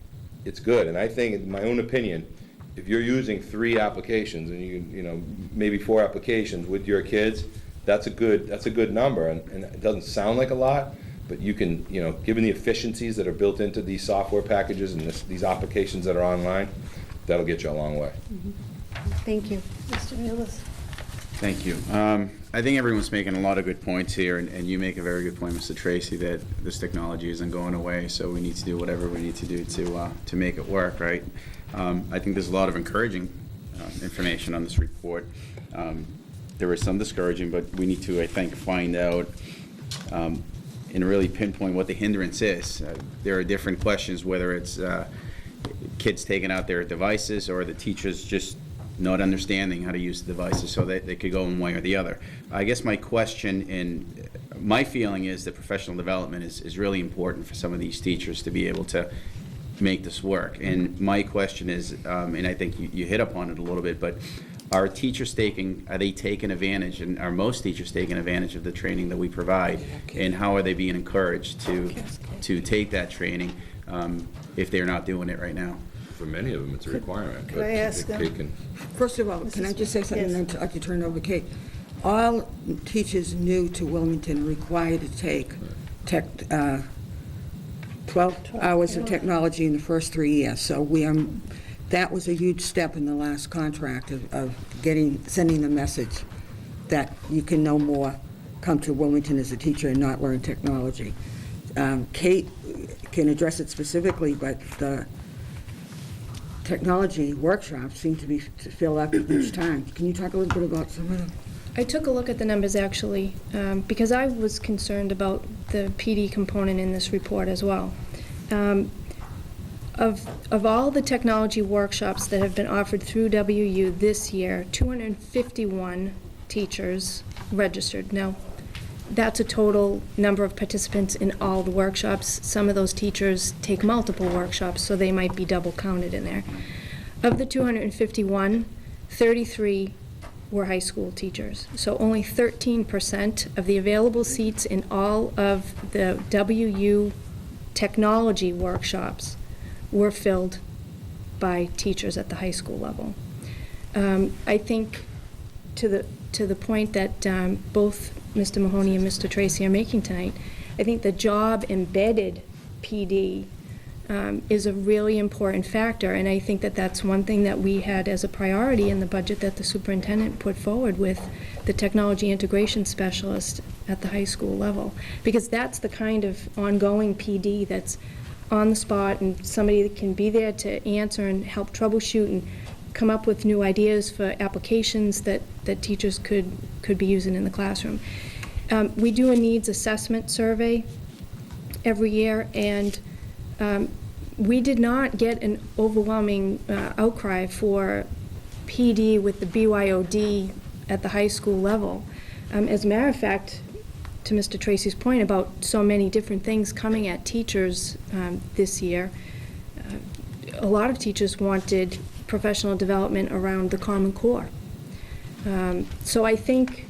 it's good. And I think, in my own opinion, if you're using 3 applications and maybe 4 applications with your kids, that's a good number, and it doesn't sound like a lot, but you can, given the efficiencies that are built into these software packages and these applications that are online, that'll get you a long way. Thank you. Mr. Mueller? Thank you. I think everyone's making a lot of good points here, and you make a very good point, Mr. Tracy, that this technology isn't going away, so we need to do whatever we need to do to make it work, right? I think there's a lot of encouraging information on this report. There is some discouraging, but we need to, I think, find out and really pinpoint what the hindrance is. There are different questions, whether it's kids taking out their devices or the teachers just not understanding how to use the devices, so that they could go one way or the other. I guess my question and my feeling is that professional development is really important for some of these teachers to be able to make this work. And my question is, and I think you hit upon it a little bit, but are teachers taking advantage, and are most teachers taking advantage of the training that we provide, and how are they being encouraged to take that training if they're not doing it right now? For many of them, it's a requirement. Could I ask them? Kate can- First of all, can I just say something, Yes. and then I can turn it over to Kate? All teachers new to Wilmington are required to take 12 hours of technology in the first 3 years. So that was a huge step in the last contract of sending the message that you can no more come to Wilmington as a teacher and not learn technology. Kate can address it specifically, but the technology workshops seem to fill up each time. Can you talk a little bit about some of them? I took a look at the numbers, actually, because I was concerned about the PD component in this report as well. Of all the technology workshops that have been offered through WU this year, 251 teachers registered. Now, that's a total number of participants in all the workshops. Some of those teachers take multiple workshops, so they might be double counted in there. Of the 251, 33 were high school teachers. So only 13% of the available seats in all of the WU technology workshops were filled by teachers at the high school level. I think to the point that both Mr. Mahoney and Mr. Tracy are making tonight, I think the job embedded PD is a really important factor, and I think that that's one thing that we had as a priority in the budget that the superintendent put forward with the technology integration specialist at the high school level, because that's the kind of ongoing PD that's on the spot, and somebody that can be there to answer and help troubleshoot and come up with new ideas for applications that teachers could be using in the classroom. We do a needs assessment survey every year, and we did not get an overwhelming outcry for PD with the BYOD at the high school level. As a matter of fact, to Mr. Tracy's point about so many different things coming at teachers this year, a lot of teachers wanted professional development around the Common Core. So I think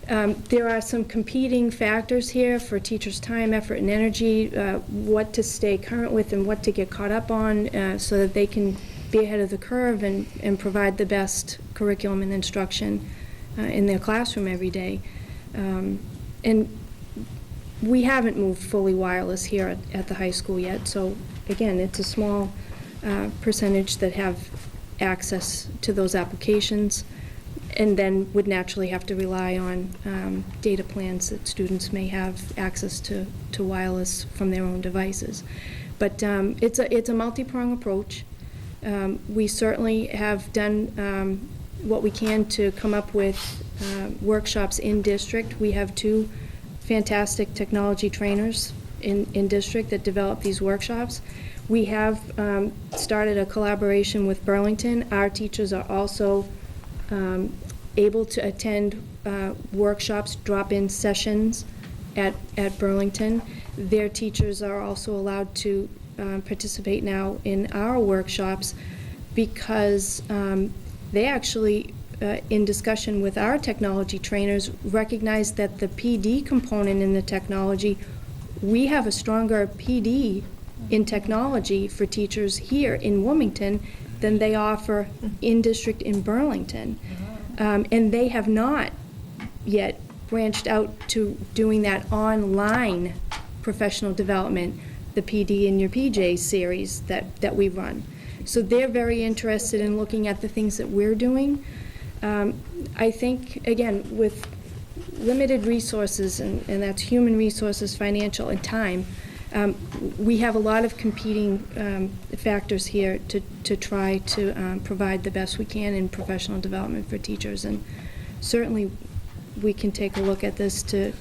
there are some competing factors here for teachers' time, effort, and energy, what to stay current with and what to get caught up on so that they can be ahead of the curve and provide the best curriculum and instruction in their classroom every day. And we haven't moved fully wireless here at the high school yet, so again, it's a small percentage that have access to those applications, and then would naturally have to rely on data plans that students may have access to wireless from their own devices. But it's a multi-pronged approach. We certainly have done what we can to come up with workshops in district. We have 2 fantastic technology trainers in district that develop these workshops. We have started a collaboration with Burlington. Our teachers are also able to attend workshops, drop-in sessions at Burlington. Their teachers are also allowed to participate now in our workshops because they actually, in discussion with our technology trainers, recognize that the PD component in the technology, we have a stronger PD in technology for teachers here in Wilmington than they offer in district in Burlington. And they have not yet branched out to doing that online professional development, the PD in Your PJ series that we run. So they're very interested in looking at the things that we're doing. I think, again, with limited resources, and that's human resources, financial, and time, we have a lot of competing factors here to try to provide the best we can in professional development for teachers. And certainly we can take a look at this to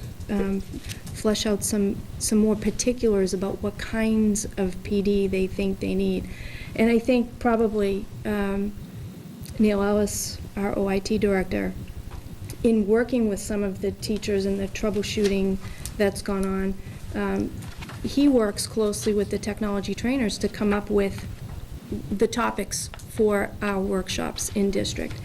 flesh out some more particulars about what kinds of PD they think they need. And I think probably Neil Ellis, our OIT director, in working with some of the teachers and the troubleshooting that's gone on, he works closely with the technology trainers to come up with the topics for our workshops in district.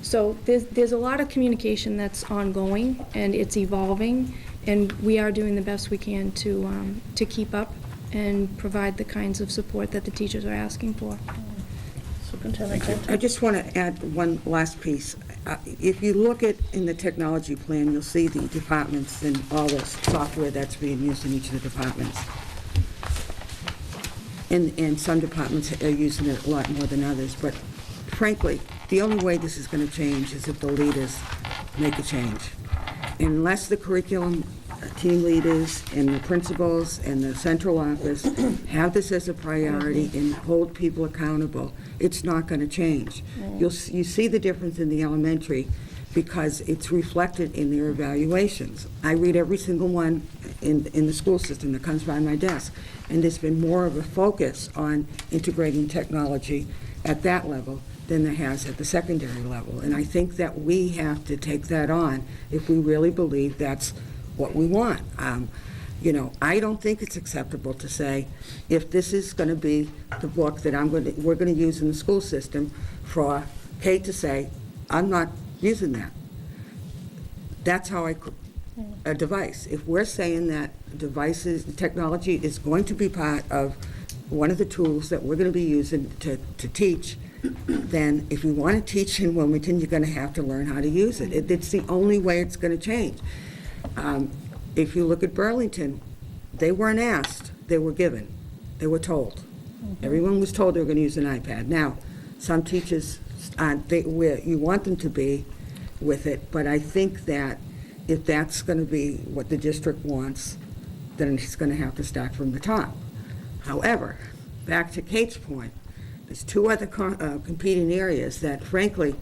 So there's a lot of communication that's ongoing, and it's evolving, and we are doing the best we can to keep up and provide the kinds of support that the teachers are asking for. Superintendent Benton? I just want to add one last piece. If you look at in the technology plan, you'll see the departments and all the software that's being used in each of the departments. And some departments are using it a lot more than others, but frankly, the only way this is going to change is if the leaders make a change. Unless the curriculum team leaders and the principals and the central office have this as a priority and hold people accountable, it's not going to change. You see the difference in the elementary because it's reflected in their evaluations. I read every single one in the school system that comes by my desk, and there's been more of a focus on integrating technology at that level than there has at the secondary level. And I think that we have to take that on if we really believe that's what we want. You know, I don't think it's acceptable to say, if this is going to be the book that we're going to use in the school system, for Kate to say, I'm not using that. That's how a device. If we're saying that devices, technology is going to be part of one of the tools that we're going to be using to teach, then if you want to teach in Wilmington, you're going to have to learn how to use it. It's the only way it's going to change. If you look at Burlington, they weren't asked, they were given, they were told. Everyone was told they were going to use an iPad. Now, some teachers aren't where you want them to be with it, but I think that if that's going to be what the district wants, then it's going to have to start from the top. However, back to Kate's point, there's 2 other competing areas that, frankly,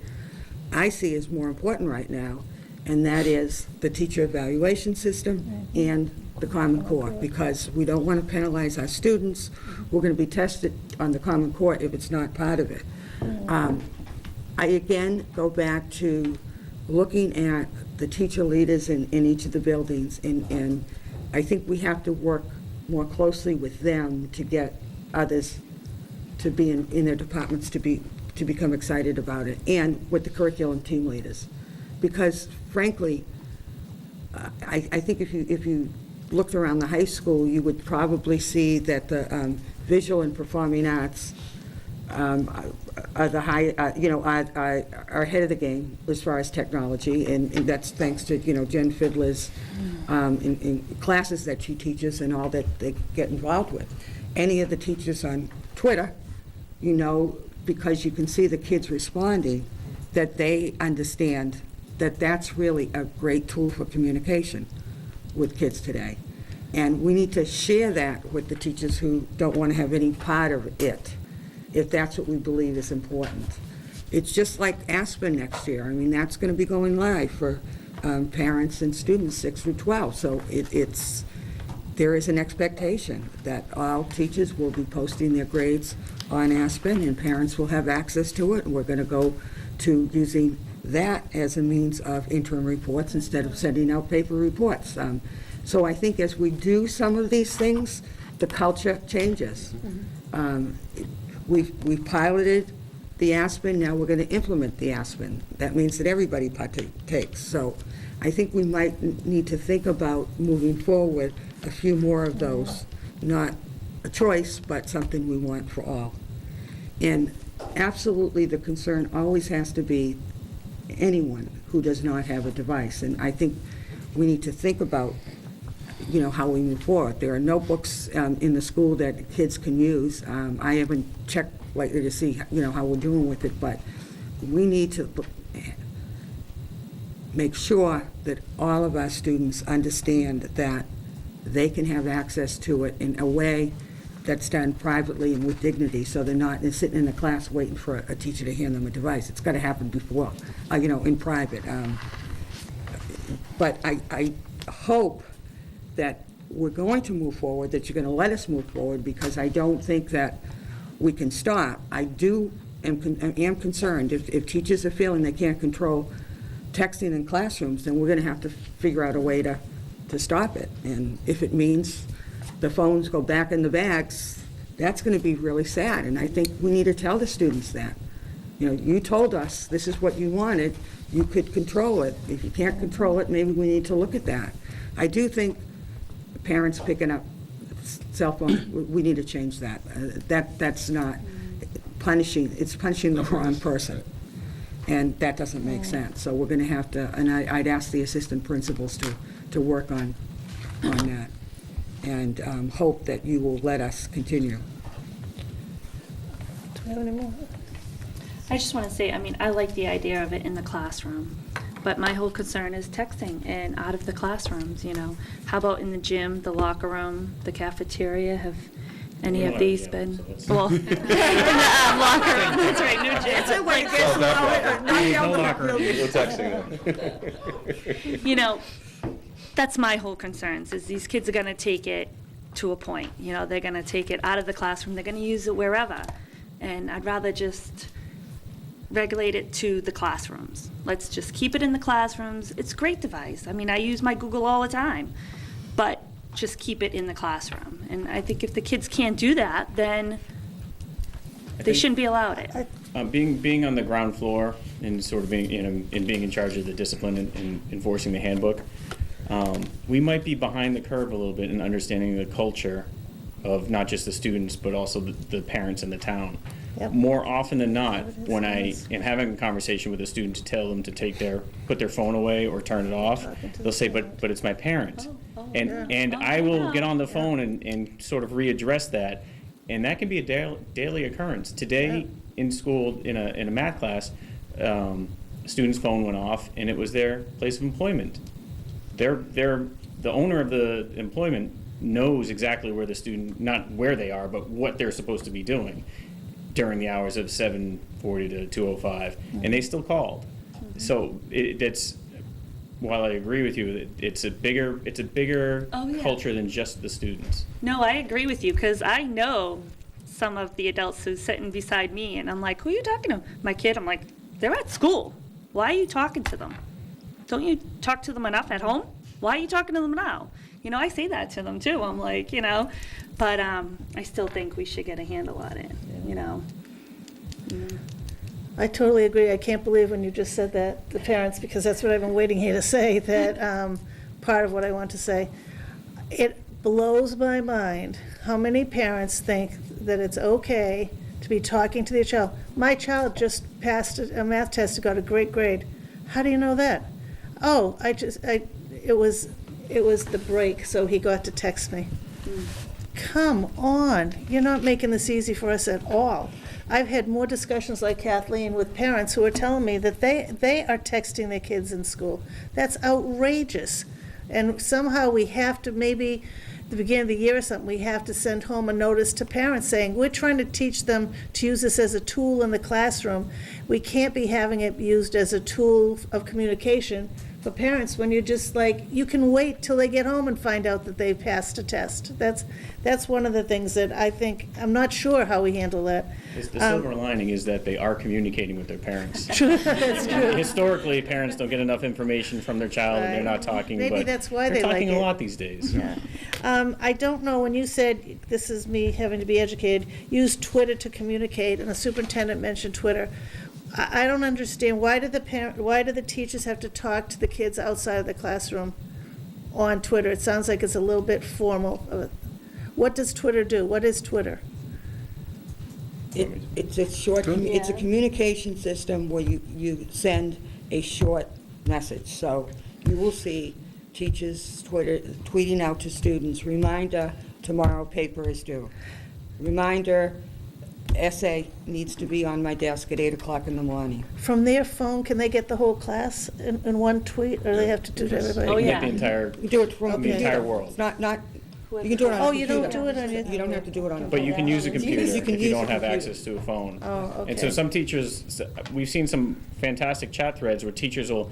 I see as more important right now, and that is the teacher evaluation system and the Common Core, because we don't want to penalize our students. We're going to be tested on the Common Core if it's not part of it. I again go back to looking at the teacher leaders in each of the buildings, and I think we have to work more closely with them to get others to be in their departments to become excited about it, and with the curriculum team leaders. Because frankly, I think if you looked around the high school, you would probably see that the visual and performing arts are the high, are ahead of the game as far as technology, and that's thanks to, Jen Fiddler's in classes that she teaches and all that they get involved with. Any of the teachers on Twitter, because you can see the kids responding, that they understand that that's really a great tool for communication with kids today. And we need to share that with the teachers who don't want to have any part of it, if that's what we believe is important. It's just like Aspen next year. I mean, that's going to be going live for parents and students 6 through 12. So there is an expectation that all teachers will be posting their grades on Aspen, and parents will have access to it. And we're going to go to using that as a means of interim reports instead of sending out paper reports. So I think as we do some of these things, the culture changes. We've piloted the Aspen, now we're going to implement the Aspen. That means that everybody partakes. So I think we might need to think about moving forward a few more of those, not a choice, but something we want for all. And absolutely the concern always has to be anyone who does not have a device. And I think we need to think about, how we move forward. There are notebooks in the school that kids can use. I haven't checked lately to see, how we're doing with it, but we need to make sure that all of our students understand that they can have access to it in a way that's done privately and with dignity, so they're not sitting in a class waiting for a teacher to hand them a device. It's got to happen before, in private. But I hope that we're going to move forward, that you're going to let us move forward, because I don't think that we can stop. I am concerned if teachers are feeling they can't control texting in classrooms, then we're going to have to figure out a way to stop it. And if it means the phones go back in the bags, that's going to be really sad. And I think we need to tell the students that. You told us this is what you wanted. You could control it. If you can't control it, maybe we need to look at that. I do think parents picking up cell phones, we need to change that. That's not punishing. It's punishing the wrong person. And that doesn't make sense. So we're going to have to, and I'd ask the assistant principals to work on that, and hope that you will let us continue. Do we have any more? I just want to say, I like the idea of it in the classroom, but my whole concern is texting and out of the classrooms, How about in the gym, the locker room, the cafeteria? Have any of these been? Well, in the locker room, that's right, new gym. That's a way to get that's my whole concerns, is these kids are going to take it to a point. They're going to take it out of the classroom. They're going to use it wherever. And I'd rather just regulate it to the classrooms. Let's just keep it in the classrooms. It's a great device. I use my Google all the time. But just keep it in the classroom. And I think if the kids can't do that, then they shouldn't be allowed it. Being on the ground floor and sort of being, being in charge of the discipline and enforcing the handbook, we might be behind the curve a little bit in understanding the culture of not just the students, but also the parents in the town. Yep. More often than not, when I am having a conversation with a student to tell them to put their phone away or turn it off, they'll say, but it's my parent. And I will get on the phone and sort of readdress that, and that can be a daily occurrence. Today in school, in a math class, a student's phone went off, and it was their place of employment. The owner of the employment knows exactly where the student, not where they are, but what they're supposed to be doing during the hours of 7:40 to 2:05, and they still called. So that's, while I agree with you, it's a bigger culture than just the students. No, I agree with you, because I know some of the adults who's sitting beside me, and I'm like, who are you talking to? My kid, I'm like, They're at school. Why are you talking to them? Don't you talk to them enough at home? Why are you talking to them now? You know, I say that to them too. I'm like, you know, but I still think we should get a handle on it, you know. I totally agree. I can't believe when you just said that, the parents, because that's what I've been waiting here to say, that part of what I want to say. It blows my mind how many parents think that it's okay to be talking to their child. My child just passed a math test and got a great grade. How do you know that? Oh, it was the break, so he got to text me. Come on, you're not making this easy for us at all. I've had more discussions like Kathleen with parents who are telling me that they are texting their kids in school. That's outrageous. And somehow we have to, maybe at the beginning of the year or something, we have to send home a notice to parents saying, we're trying to teach them to use this as a tool in the classroom. We can't be having it used as a tool of communication for parents when you're just like, you can wait till they get home and find out that they've passed a test. That's one of the things that I think, I'm not sure how we handle that. The silver lining is that they are communicating with their parents. True, that's true. Historically, parents don't get enough information from their child and they're not talking, Maybe but that's why they're they like talking it. a lot these days. Yeah. I don't know, when you said, this is me having to be educated, use Twitter to communicate, and the superintendent mentioned Twitter. I don't understand, why do the teachers have to talk to the kids outside of the classroom on Twitter? It sounds like it's a little bit formal. What does Twitter do? What is Twitter? It's a communication system where you send a short message. So you will see teachers tweeting out to students, reminder, tomorrow paper is due. Reminder, essay needs to be on my desk at 8 o'clock in the morning. From their phone, can they get the whole class in one tweet, or they have to do it to everybody? Oh, yeah. The entire, You do it from the the entire computer. world. It's not, you can do it on a computer. Oh, you don't do it on your... You don't have to do it on a But you can use a computer You can if you use don't a have computer. access to a phone. Oh, And so okay. some teachers, we've seen some fantastic chat threads where teachers will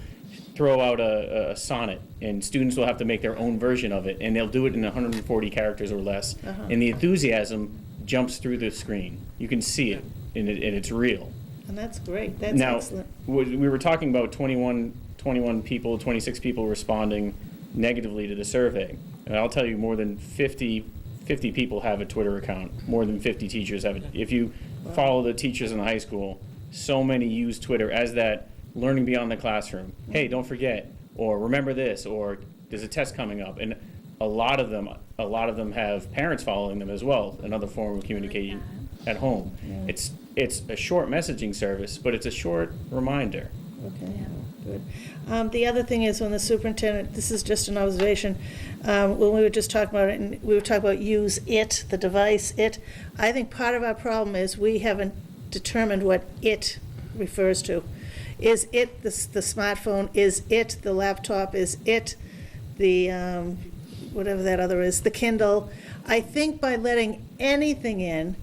throw out a sonnet, and students will have to make their own version of it, and they'll do it in 140 characters or less. And the enthusiasm jumps through the screen. You can see it, and it's real. And that's great, that's Now, excellent. we were talking about 26 people responding negatively to the survey. And I'll tell you, more than 50 people have a Twitter account. More than 50 teachers have it. If you follow the teachers in the high school, so many use Twitter as that learning beyond the classroom. Hey, don't forget, or remember this, or there's a test coming up. And a lot of them have parents following them as well, another form of communicating at home. It's a short messaging service, but it's a short reminder. Okay, good. The other thing is, when the superintendent, this is just an observation, when we were just talking about it, and we were talking about use it, the device, it, I think part of our problem is we haven't determined what it refers to. Is it the smartphone? Is it the laptop? Is it the, whatever that other is, the Kindle? I think by letting anything in,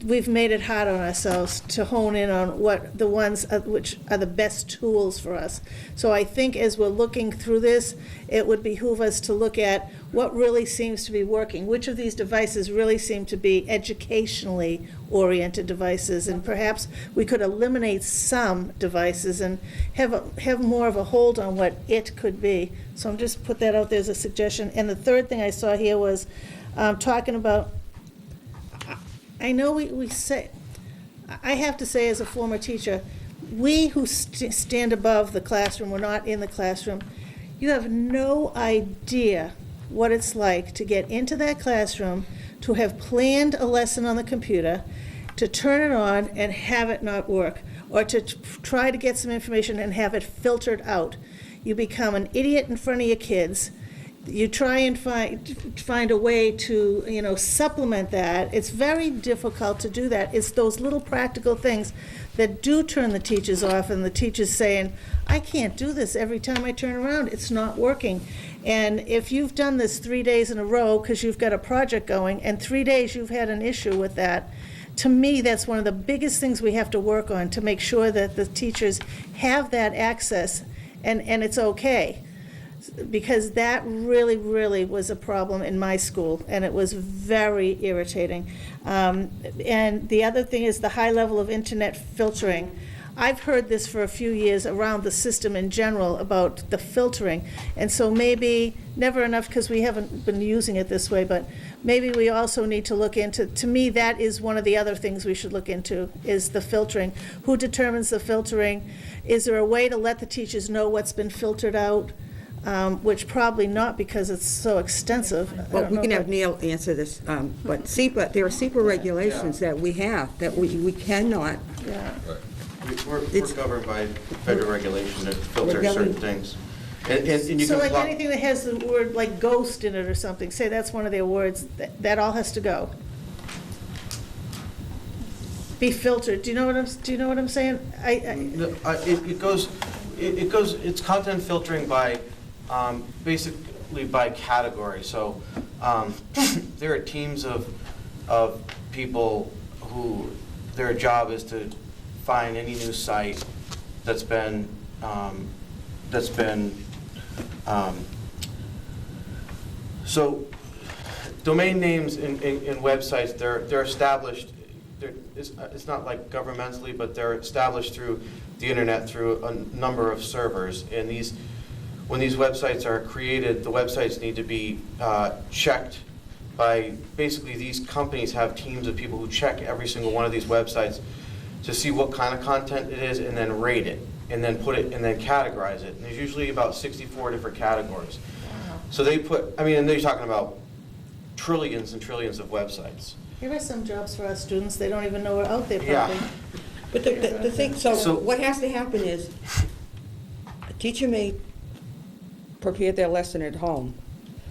we've made it hard on ourselves to hone in on what the ones which are the best tools for us. So I think as we're looking through this, it would behoove us to look at what really seems to be working. Which of these devices really seem to be educationally oriented devices, and perhaps we could eliminate some devices and have more of a hold on what it could be. So I'm just put that out there as a suggestion. And the third thing I saw here was talking about, I know we say, I have to say as a former teacher, we who stand above the classroom, we're not in the classroom, you have no idea what it's like to get into that classroom, to have planned a lesson on the computer, to turn it on and have it not work, or to try to get some information and have it filtered out. You become an idiot in front of your kids. You try and find a way to, supplement that. It's very difficult to do that. It's those little practical things that do turn the teachers off, and the teachers saying, I can't do this every time I turn around. It's not working. And if you've done this 3 days in a row because you've got a project going, and 3 days you've had an issue with that, to me, that's one of the biggest things we have to work on, to make sure that the teachers have that access, and it's okay. Because that really, really was a problem in my school, and it was very irritating. And the other thing is the high level of internet filtering. I've heard this for a few years around the system in general about the filtering. And so maybe, never enough because we haven't been using it this way, but maybe we also need to look into, to me, that is one of the other things we should look into, is the filtering. Who determines the filtering? Is there a way to let the teachers know what's been filtered out? Which probably not, because it's so extensive. I Well, don't we know, can have but- Neil answer this, but SEPA, there are SEPA regulations that we have, that we cannot, Yeah. We're It's- governed by federal regulation that filters We're certain governed- things. And you So can like block- anything that has the word like ghost in it or something, say that's one of their words, that all has to go. Be filtered. Do you know what I'm saying? No, it goes, it's content filtering by, basically by category. So there are teams of people who, their job is to find any new site that's been, so domain names in websites, they're established, it's not like governmentally, but they're established through the internet through a number of servers. And when these websites are created, the websites need to be checked by, basically these companies have teams of people who check every single one of these websites to see what kind of content it is and then rate it and then put it and then categorize it. And there's usually about 64 different categories. So they put, I mean, and they're talking about trillions and trillions of websites. Here are some jobs for our students, they don't even know we're out there Yeah. probably. but the thing, so So- what has to happen is, a teacher may prepare their lesson at home,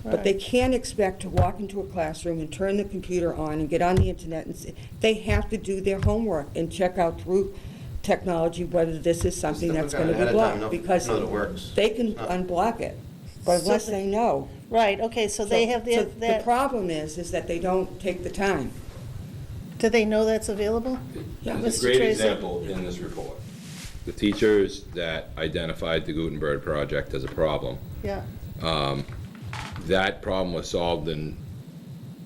but they can't expect to walk into a classroom and turn the computer on and get on the internet and see. They have to do their homework and check out through technology whether this is something that's going to be Ahead of time, blocked, because know that it works. they can It's not- unblock it, but unless they know. Right, okay, so they have So the that, problem is that they don't take the time. do they know that's available? Yeah. There's Mr. a great Tracy? example in this report. The teachers that identified the Gutenberg project as a problem, Yeah, that problem was solved in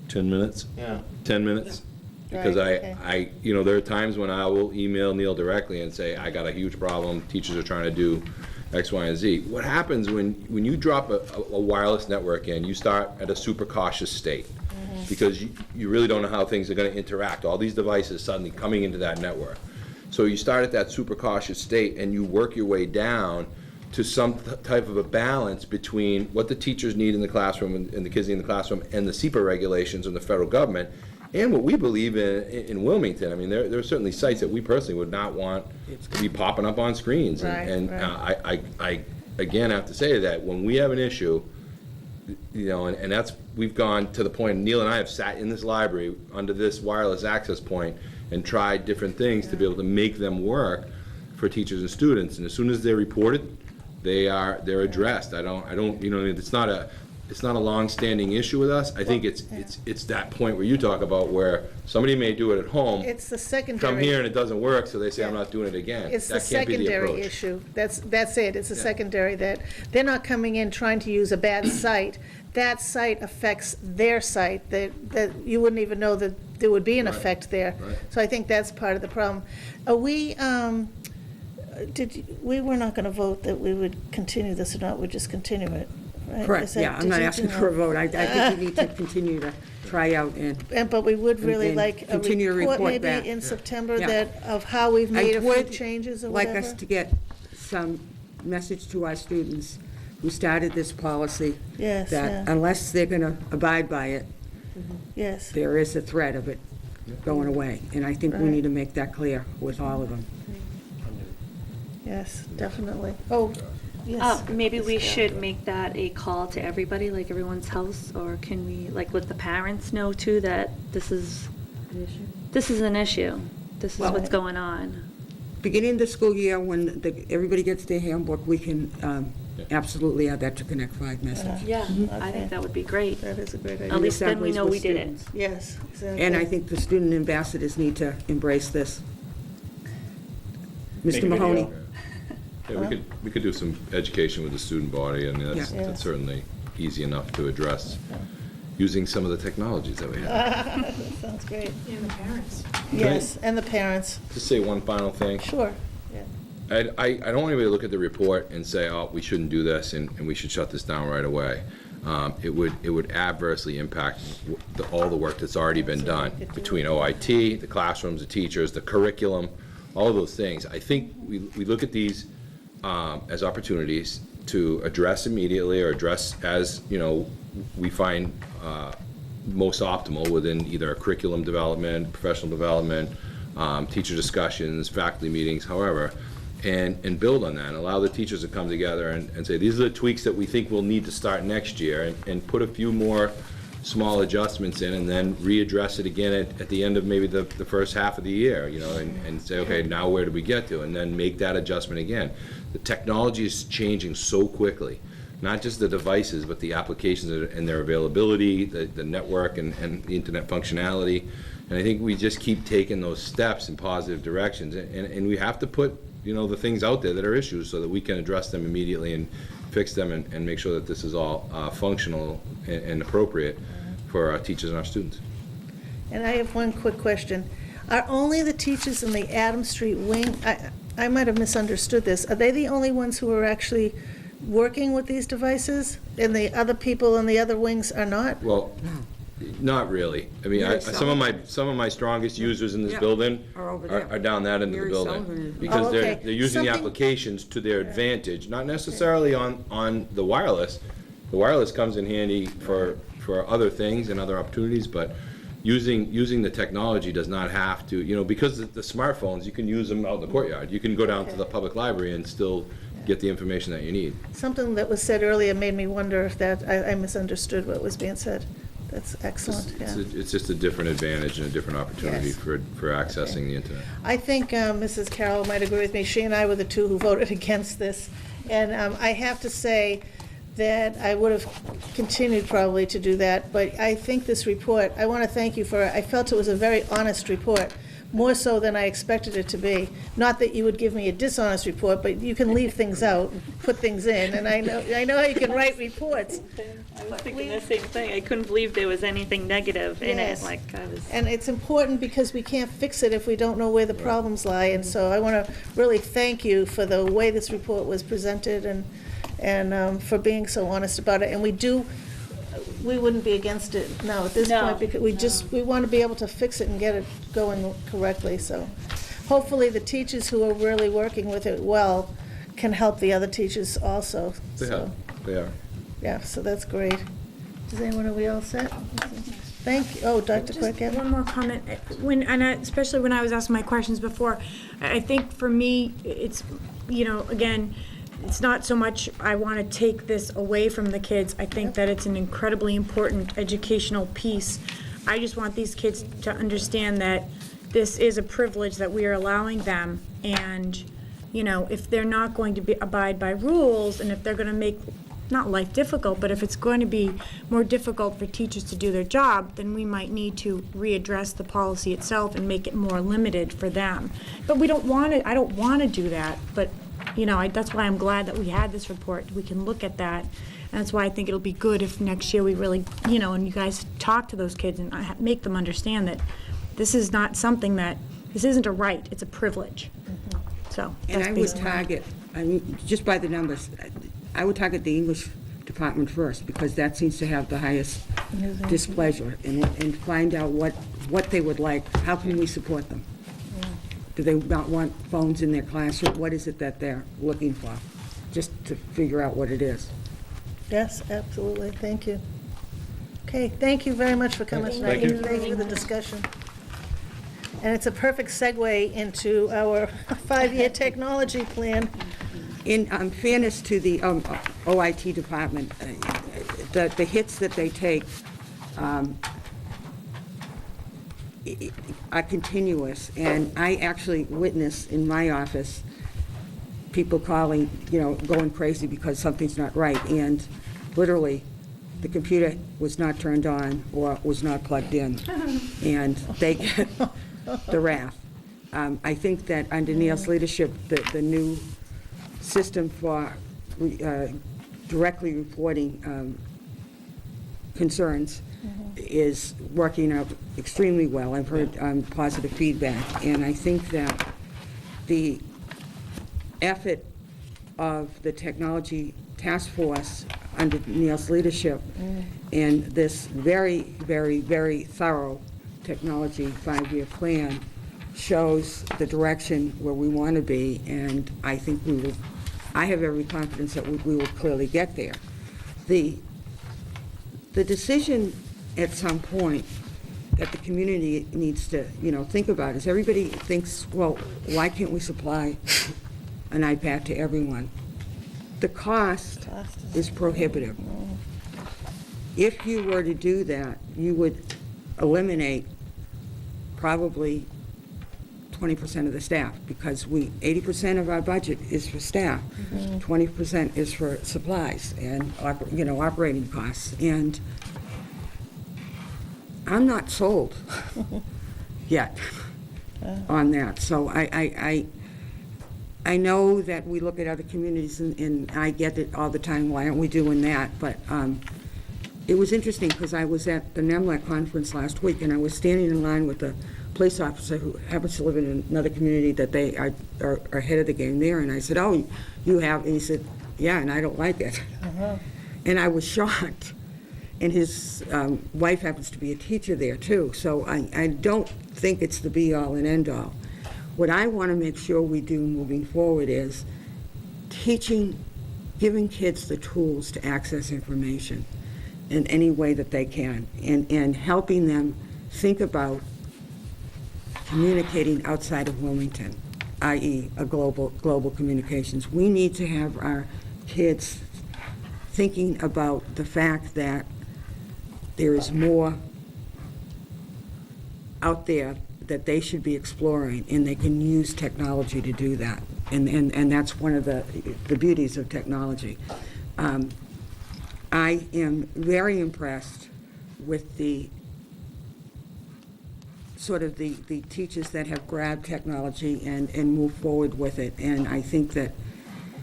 10 minutes? Yeah. 10 minutes? Because Right, okay. there are times when I will email Neil directly and say, I got a huge problem, teachers are trying to do X, Y, and Z. What happens when you drop a wireless network in, you start at a super cautious state, because you really don't know how things are going to interact. All these devices suddenly coming into that network. So you start at that super cautious state, and you work your way down to some type of a balance between what the teachers need in the classroom and the kids need in the classroom and the SEPA regulations and the federal government, and what we believe in Wilmington. I mean, there are certainly sites that we personally would not want to be popping up on screens. Right, And right. I again have to say that when we have an issue, and that's, we've gone to the point, Neil and I have sat in this library under this wireless access point and tried different things to be able to make them work for teachers and students. And as soon as they're reported, they're addressed. I don't, it's not a long-standing issue with us. I think it's that point where you talk about where somebody may do it at home, it's the secondary. come here and it doesn't work, so they say, I'm not doing it again. It's the That can't be the secondary approach. issue. That's it. It's a secondary, that they're not coming in trying to use a bad site. That site affects their site, that you wouldn't even know that there would be an Right. effect there. Right. So I think that's part of the problem. Are we, we were not going to vote that we would continue this or not, we'd just continue it, right? Is Correct, that- yeah, I'm did not you asking do for a that? vote. I think we need to continue to try out But we would and- really and like a continue to report report back. maybe in September Yeah. that, of how we've made I a few would changes or like whatever. us to get some message to our students who started this policy. Yes, That yeah. unless they're going to abide by it, Yes, there is a threat of it going away. And I think we Right. need to make that clear with all of them. yes, definitely. Oh, yes. Maybe we Yes, should make that a call to everybody, like everyone's house, or can we, like, let the parents know too that this is an issue? This is Well- what's going on. Beginning of the school year, when everybody gets their handbook, we can absolutely add that to Connect 5 message. Yeah, I Okay. think that would be great. That is a great idea. At least then we Assemblies know with we did it. students. Yes, exactly. And I think the student ambassadors need to embrace this. Make a Mr. Mahoney? video. Yeah, we could do some education with the student body, and Yeah. that's certainly easy enough to address using some of the technologies that we have. That sounds great. And the parents. Yes, and the parents. Just say one final thing. Sure, yeah. I don't want anybody to look at the report and say, oh, we shouldn't do this and we should shut this down right away. It would adversely impact all the work that's already been done between OIT, the classrooms, the teachers, the curriculum, all of those things. I think we look at these as opportunities to address immediately or address as, we find most optimal within either curriculum development, professional development, teacher discussions, faculty meetings, however, and build on that, and allow the teachers to come together and say, these are the tweaks that we think we'll need to start next year, and put a few more small adjustments in, and then readdress it again at the end of maybe the first half of the year, and say, okay, now where did we get to? And then make that adjustment again. The technology is changing so quickly, not just the devices, but the applications and their availability, the network and the internet functionality. And I think we just keep taking those steps in positive directions, and we have to put the things out there that are issues so that we can address them immediately and fix them and make sure that this is all functional and appropriate for our teachers and our students. And I have one quick question. Are only the teachers in the Adams Street wing, I might have misunderstood this, are they the only ones who are actually working with these devices, and the other people in the other wings are not? Well, not really. I mean, some of my strongest users in this building are down that end of the building. Because they're using the applications to their advantage, not necessarily on the wireless. The wireless comes in handy for other things and other opportunities, but using the technology does not have to, because the smartphones, you can use them out in the courtyard. You can go down to the public library and still get the information that you need. Something that was said earlier made me wonder if that, I misunderstood what was being said. That's excellent, yeah. It's just a different advantage and a different opportunity Yes. for accessing the internet. I think Mrs. Carroll might agree with me. She and I were the two who voted against this. And I have to say that I would have continued probably to do that, but I think this report, I want to thank you for it. I felt it was a very honest report, more so than I expected it to be. Not that you would give me a dishonest report, but you can leave things out and put things in, and I know how you can write reports. I was thinking the same thing. I couldn't believe there was anything negative in it. Yes. I And it's important because we can't fix it if we don't know where the problems lie, and so I want to really thank you for the way this report was presented and for being so honest about it. And we wouldn't be against it now at this point, because we want to be able to fix it and get it going correctly, so hopefully the teachers who are really working with it well can help the other teachers also. They are. Yeah, so that's great. Does anyone, are we all set? Thank you. Oh, Dr. Quick. One more comment. Especially when I was asking my questions before, I think for me, it's, again, it's not so much I want to take this away from the kids. I think that it's an incredibly important educational piece. I just want these kids to understand that this is a privilege that we are allowing them. And, if they're not going to abide by rules, and if they're going to make, not life difficult, but if it's going to be more difficult for teachers to do their job, then we might need to readdress the policy itself and make it more limited for them. But I don't want to do that, but that's why I'm glad that we had this report. We can look at that. And that's why I think it'll be good if next year we really, and you guys talk to those kids and make them understand that this is not something this isn't a right, it's a privilege. So. And I would target, just by the numbers, I would target the English department first, because that seems to have the highest displeasure, and find out what they would like. How can we support them? Do they not want phones in their classroom? What is it that they're looking for? Just to figure out what it is. Yes, absolutely. Thank you. Okay, thank you very much for coming tonight. Thank you. Thank you for the discussion. And it's a perfect segue into our 5-year technology plan. In fairness to the OIT department, the hits that they take are continuous, and I actually witness in my office people calling, going crazy because something's not right, and literally the computer was not turned on or was not plugged in, and they get the wrath. I think that under Neil's leadership, the new system for directly reporting concerns is working out extremely well. I've heard positive feedback, and I think that the effort of the technology task force under Neil's leadership and this very, very, very thorough technology 5-year plan shows the direction where we want to be, and I think I have every confidence that we will clearly get there. The decision at some point that the community needs to, think about is everybody thinks, well, why can't we supply an iPad to everyone? The cost is prohibitive. If you were to do that, you would eliminate probably 20% of the staff, because 80% of our budget is for staff, 20% is for supplies and, operating costs. And I'm not sold yet on that. So I know that we look at other communities, and I get it all the time, why aren't we doing that? But it was interesting because I was at the NEMLAC conference last week, and I was standing in line with a police officer who happens to live in another community that they are ahead of the game there, and I said, oh, you have? And he said, yeah, and I don't like it. And I was shocked. And his wife happens to be a teacher there, too. So I don't think it's the be-all and end-all. What I want to make sure we do moving forward is giving kids the tools to access information in any way that they can, and helping them think about communicating outside of Wilmington, i.e. a global communications. We need to have our kids thinking about the fact that there is more out there that they should be exploring, and they can use technology to do that. And that's one of the beauties of technology. I am very impressed with the teachers that have grabbed technology and moved forward with it. And I think that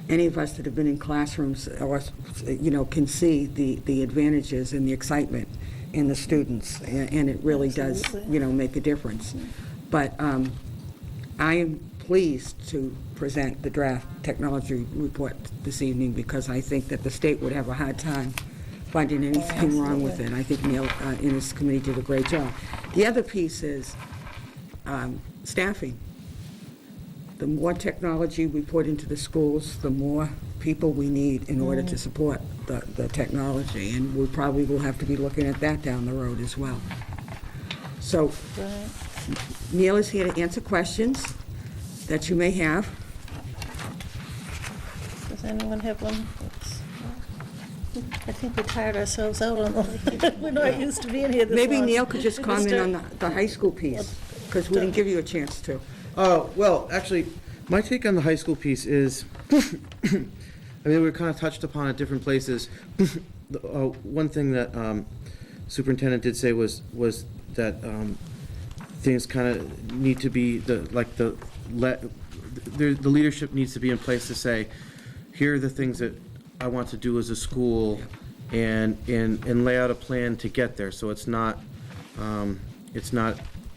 any of us that have been in classrooms can see the advantages and the excitement in the students, and it really does, make a difference. But I am pleased to present the draft technology report this evening, because I think that the state would have a hard time finding anything wrong with it. I think Neil and his committee did a great job. The other piece is staffing. The more technology we put into the schools, the more people we need in order to support the technology, and we probably will have to be looking at that down the road as well. So Neil is here to answer questions that you may have. Does anyone have one? I think we tired ourselves out on the, we're not used to being here this long. Maybe Neil could just comment on the high school piece, because we didn't give you a chance to. Well, actually, my take on the high school piece is, I mean, we kind of touched upon it different places. One thing that superintendent did say was that things kind of need to be, the leadership needs to be in place to say, here are the things that I want to do as a school, and lay out a plan to get there. So it's not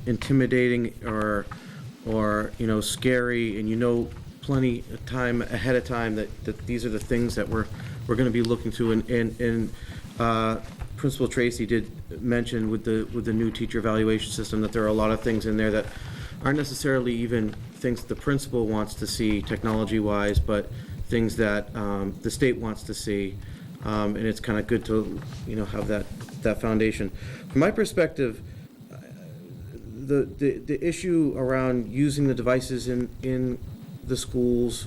intimidating or scary, and plenty of time ahead of time that these are the things that we're going to be looking to. And Principal Tracy did mention with the new teacher evaluation system that there are a lot of things in there that aren't necessarily even things that the principal wants to see technology-wise, but things that the state wants to see, and it's kind of good to have that foundation. From my perspective, the issue around using the devices in the schools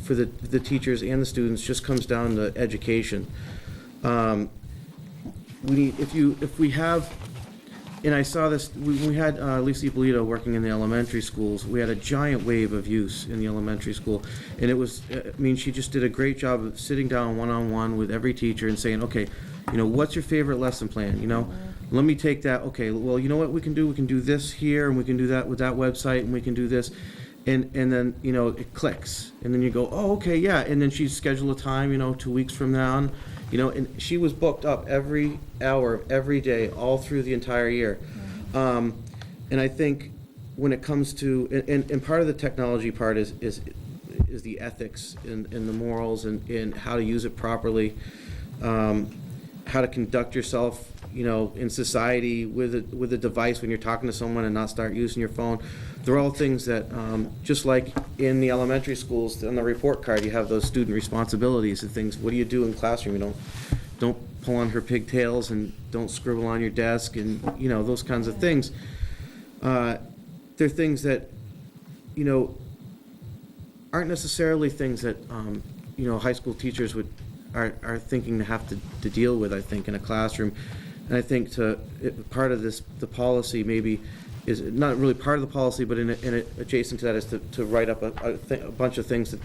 for the teachers and the students just comes down to education. If we have, and I saw this, we had Lisa Ippolito working in the elementary schools. We had a giant wave of use in the elementary school, and it was, she just did a great job of sitting down one-on-one with every teacher and saying, okay, what's your favorite lesson plan? Let me take that. Okay, well, you know what we can do? We can do this here, and we can do that with that website, and we can do this. And then, it clicks. And then you go, oh, okay, yeah. And then she scheduled a time, 2 weeks from now. And she was booked up every hour of every day, all through the entire year. And I think when it comes to, and part of the technology part is is the ethics and the morals and how to use it properly, how to conduct yourself, in society with a device when you're talking to someone and not start using your phone. They're all things that, just like in the elementary schools, on the report card, you have those student responsibilities and things. What do you do in classroom? You don't pull on her pigtails and don't scribble on your desk and, those kinds of things. They're things that, aren't necessarily things that, high school teachers are thinking to have to deal with, I think, in a classroom. And I think part of the policy maybe is not really part of the policy, but in adjacent to that is to write up a bunch of things that,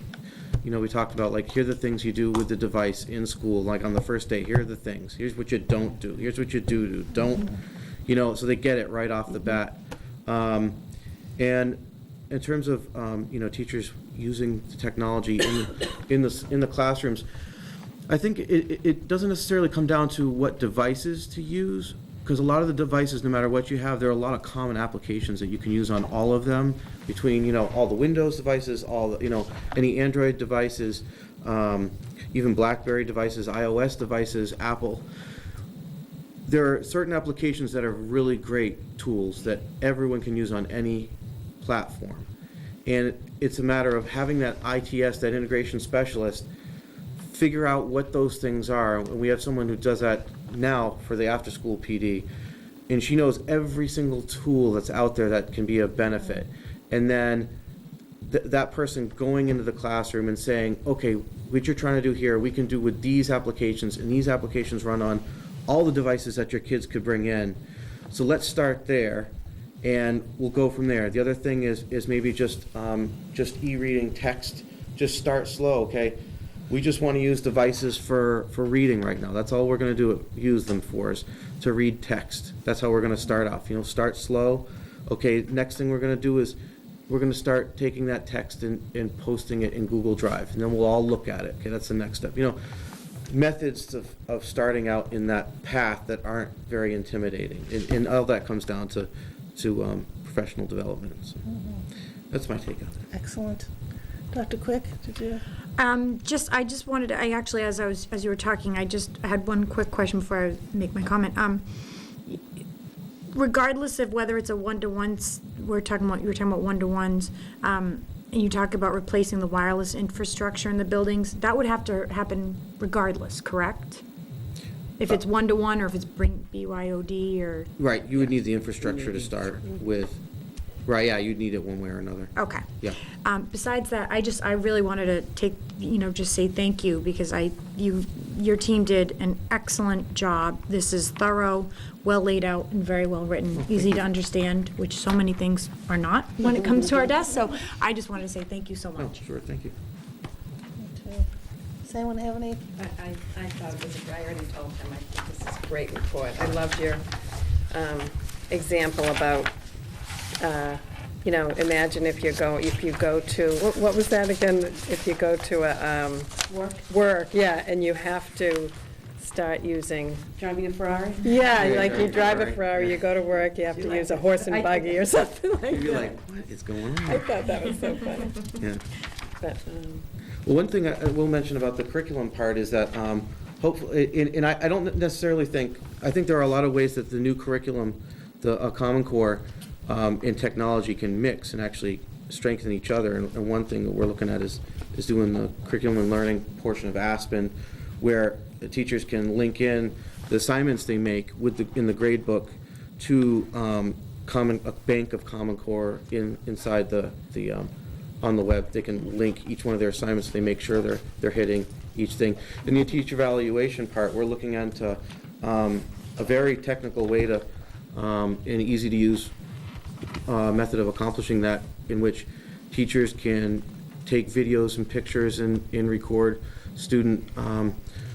we talked about, like, here are the things you do with the device in school, like on the first day, here are the things, here's what you don't do, here's what you do, don't, so they get it right off the bat. And in terms of, teachers using the technology in the classrooms, I think it doesn't necessarily come down to what devices to use, because a lot of the devices, no matter what you have, there are a lot of common applications that you can use on all of them, between, all the Windows devices, all the, any Android devices, even BlackBerry devices, iOS devices, Apple. There are certain applications that are really great tools that everyone can use on any platform. And it's a matter of having that ITS, that integration specialist, figure out what those things are. And we have someone who does that now for the after-school PD, and she knows every single tool that's out there that can be of benefit. And then that person going into the classroom and saying, okay, what you're trying to do here, we can do with these applications, and these applications run on all the devices that your kids could bring in. So let's start there, and we'll go from there. The other thing is maybe just e-reading text. Just start slow, okay? We just want to use devices for reading right now. That's all we're going to use them for, is to read text. That's how we're going to start off. Start slow. Okay, next thing we're going to do is we're going to start taking that text and posting it in Google Drive, and then we'll all look at it. Okay, that's the next step. Methods of starting out in that path that aren't very intimidating. And all that comes down to professional development. So that's my take on it. Excellent. Dr. Quick, did you? I just wanted to, as you were talking, I just had one quick question before I make my comment. Regardless of whether it's a one-to-one, you were talking about one-to-ones, and you talk about replacing the wireless infrastructure in the buildings, that would have to happen regardless, correct? If it's one-to-one, or if it's BYOD, or? Right, you would need the infrastructure to start with. Right, yeah, you'd need it one way or another. Okay. Yeah. Besides that, I really wanted to just say thank you, because your team did an excellent job. This is thorough, well laid out, and very well written, easy to understand, which so many things are not when it comes to our desk. So I just wanted to say thank you so much. Oh, sure, thank you. Does anyone have any? I thought it was, I already told him, I think this is a great report. I loved your example about, imagine if you go to, what was that again? If you go to a work, yeah, and you have to start using. Driving a Ferrari? Yeah, Yeah, like you drive a Ferrari, Ferrari, yeah. you go to work, you have to use a horse and buggy or something like that. You're like, what is going on? I thought that was so funny. Yeah. But, Well, one thing I will mention about the curriculum part is that hopefully, and I don't necessarily think, I think there are a lot of ways that the new curriculum, the Common Core, in technology can mix and actually strengthen each other. And one thing that we're looking at is doing the curriculum and learning portion of Aspen, where the teachers can link in the assignments they make in the grade book to a bank of Common Core inside the on the web. They can link each one of their assignments. They make sure they're hitting each thing. In the teacher evaluation part, we're looking into a very technical way to an easy to use method of accomplishing that, in which teachers can take videos and pictures and record student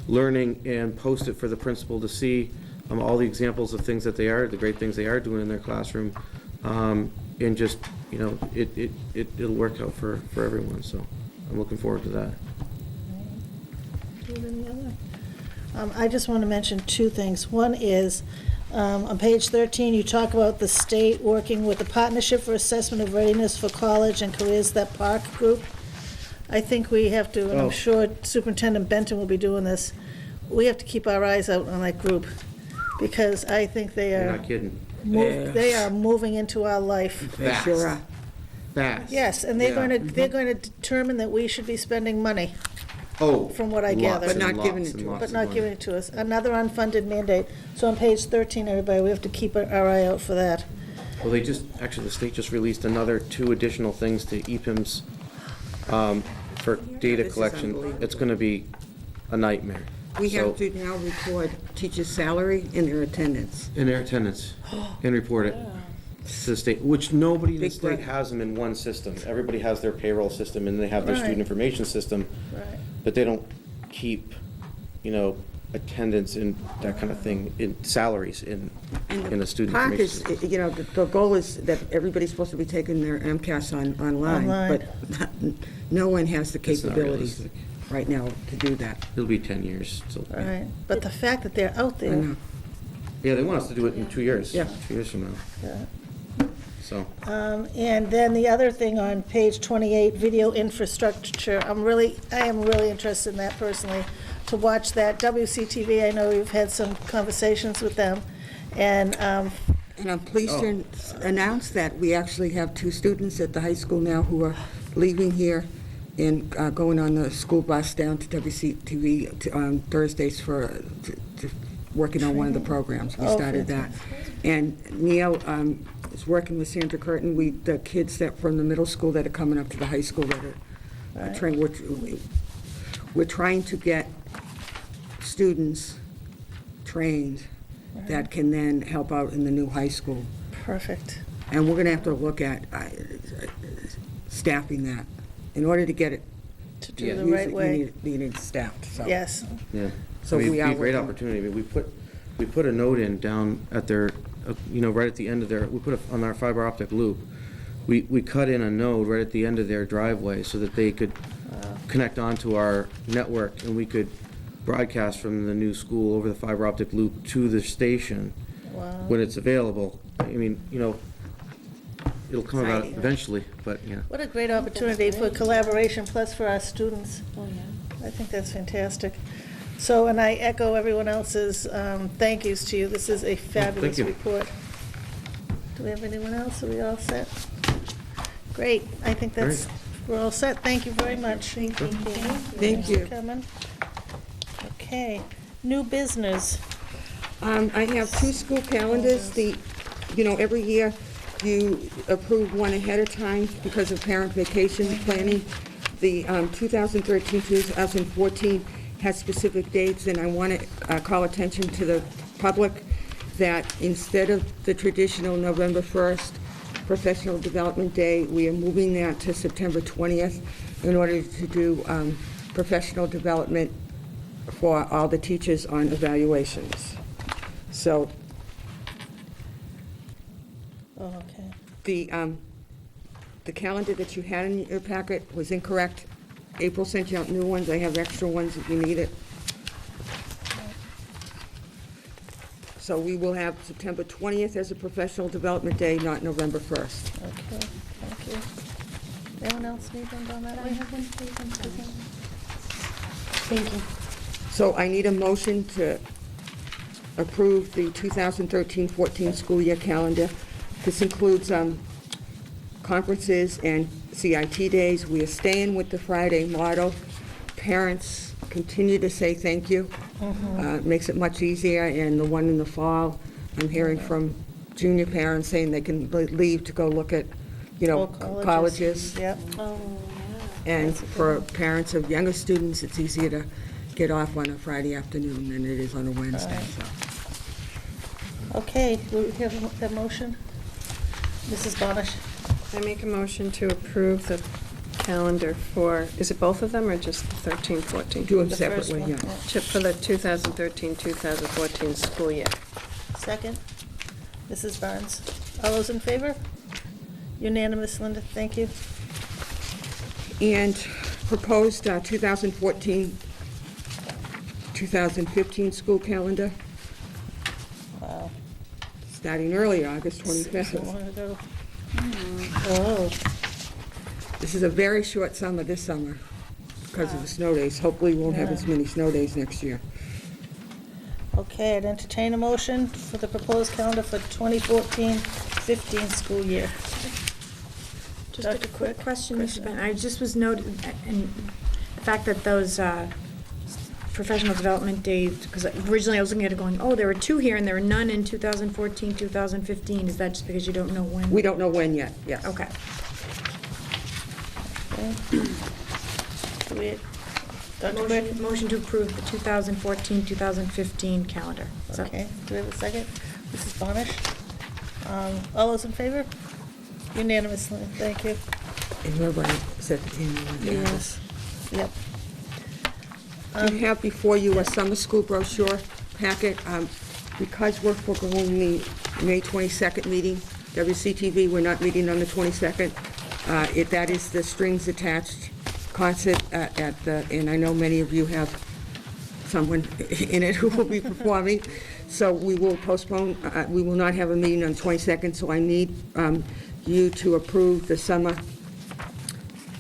learning and post it for the principal to see all the examples of things that the great things they are doing in their classroom, and just, it'll work out for everyone. So I'm looking forward to that. Do you have any other? I just want to mention two things. One is, on page 13, you talk about the state working with the Partnership for Assessment of Readiness for College and Careers That Park group. I think we have to, and Oh. I'm sure Superintendent Benton will be doing this, we have to keep our eyes out on that group, because I think they You're are, not kidding. they are moving into our life. They sure are. Fast. Yes, and they're Yeah. they're going to determine that we should be spending money, Oh. from what I lots gather. But and not lots giving it and to us. lots but of not money. giving it to us. Another unfunded mandate. So on page 13, everybody, we have to keep our eye out for that. Well, they just, actually, the state just released another 2 additional things to EPIMS for data This is collection. unbelievable. It's going to be a nightmare. We So- have to now record teachers' salary and their attendance. In their attendance, and report it to the state, which nobody in the Big state brother. has them in one system. Everybody has their payroll system, and they have their Right. student information system, Right. but they don't keep, attendance and that kind of thing, in salaries in a student Park information is, system. the goal is that everybody's supposed to be taking their MCAS online, Online. but no one has the It's not capabilities realistic. right now to do that. It'll be 10 years. So, All right, but the fact that they're out I there, know. yeah, they want us to do it in 2 years. Yeah. 2 years from now. yeah. So, And then the other thing on page 28, video infrastructure, I am really interested in that personally, to watch that. WCTV, I know you've had some conversations with them, and, And I'm pleased to announce that we actually have 2 students at the high school now who are leaving here and going on the school bus down to WCTV on Thursdays for working on one of the programs. We Oh, started that. And Neil is working with Sandra Curtin. The kids that from the middle school that are coming up to the high school that are trained, we're trying to get students trained that can then help out in the new high school. perfect. And we're going to have to look at staffing that. In order to get it, To do the right way. you need staffed, so. Yes. yeah. So I mean, we it'd are be a great working. opportunity. I mean, we put a note in down at their, right at the end of their, we put on our fiber optic loop. We cut in a node right at the end of their driveway so that they could connect onto our network, and we could broadcast from the new school over the fiber optic loop to the station Wow. when it's available. I mean, it'll come about Exciting. eventually, but, yeah. What a great opportunity for collaboration, plus for our students. I think that's fantastic. So, and I echo everyone else's thank yous to you. This is a fabulous you. report. Do we have anyone else? Are we all set? Great. I think we're all set. Thank you very much. Thank you. Thank you. For coming. Okay. New business. I have 2 school calendars. Every year you approve one ahead of time because of parent vacation planning. The 2013-2014 has specific dates, and I want to call attention to the public that instead of the traditional November 1st Professional Development Day, we are moving that to September 20th in order to do professional development for all the teachers on evaluations. So Oh, okay. the calendar that you had in your packet was incorrect. April sent you out new ones. I have extra ones if you need it. So we will have September 20th as a Professional Development Day, not November 1st. Okay, thank you. Anyone else need them done that way? Thank you. So I need a motion to approve the 2013-14 school year calendar. This includes conferences and CIT days. We are staying with the Friday model. Parents continue to say thank you. It makes it much easier, and the one in the fall, I'm hearing from junior parents saying they can leave to go look at, Oh, colleges. Yep. And for parents of younger students, it's easier to get off on a Friday afternoon than it is on a Wednesday, Right. so. Okay, do we have a motion? Mrs. Bonish? I make a motion to approve the calendar for, is it both of them or just the 13, 14? Do them The first separately, one, yeah. For the 2013-2014 school year. Second? Mrs. Barnes? All those in favor? Unanimous, Linda, thank you. And proposed 2014-2015 school calendar, Wow. starting early, August So 25th. long ago. Oh, This is a very short summer this summer. because of the snow days. Hopefully, we won't have as many snow days next year. Okay, I'd entertain a motion for the proposed calendar for 2014-15 school year. Just a Dr. quick Quick? question, Mr. Bennett. I just was noted, and the fact that those professional development days, because originally I was looking at it going, oh, there were 2 here and there were none in 2014, 2015. Is that just because you don't know when? We don't know when yet, yes. Okay. Do we, Dr. Quick? Motion to approve the 2014, 2015 calendar. So- Okay, do we have a second? Mrs. Bonish? All those in favor? Unanimously, thank you. And you're right, said Yes. Yep. You have before you a summer school brochure packet. Because we're foregoing the May 22nd meeting, WCTV, we're not meeting on the 22nd. That is the strings attached concert at the, and I know many of you have someone in it who will be performing. So we will postpone, we will not have a meeting on the 22nd, so I need you to approve the summer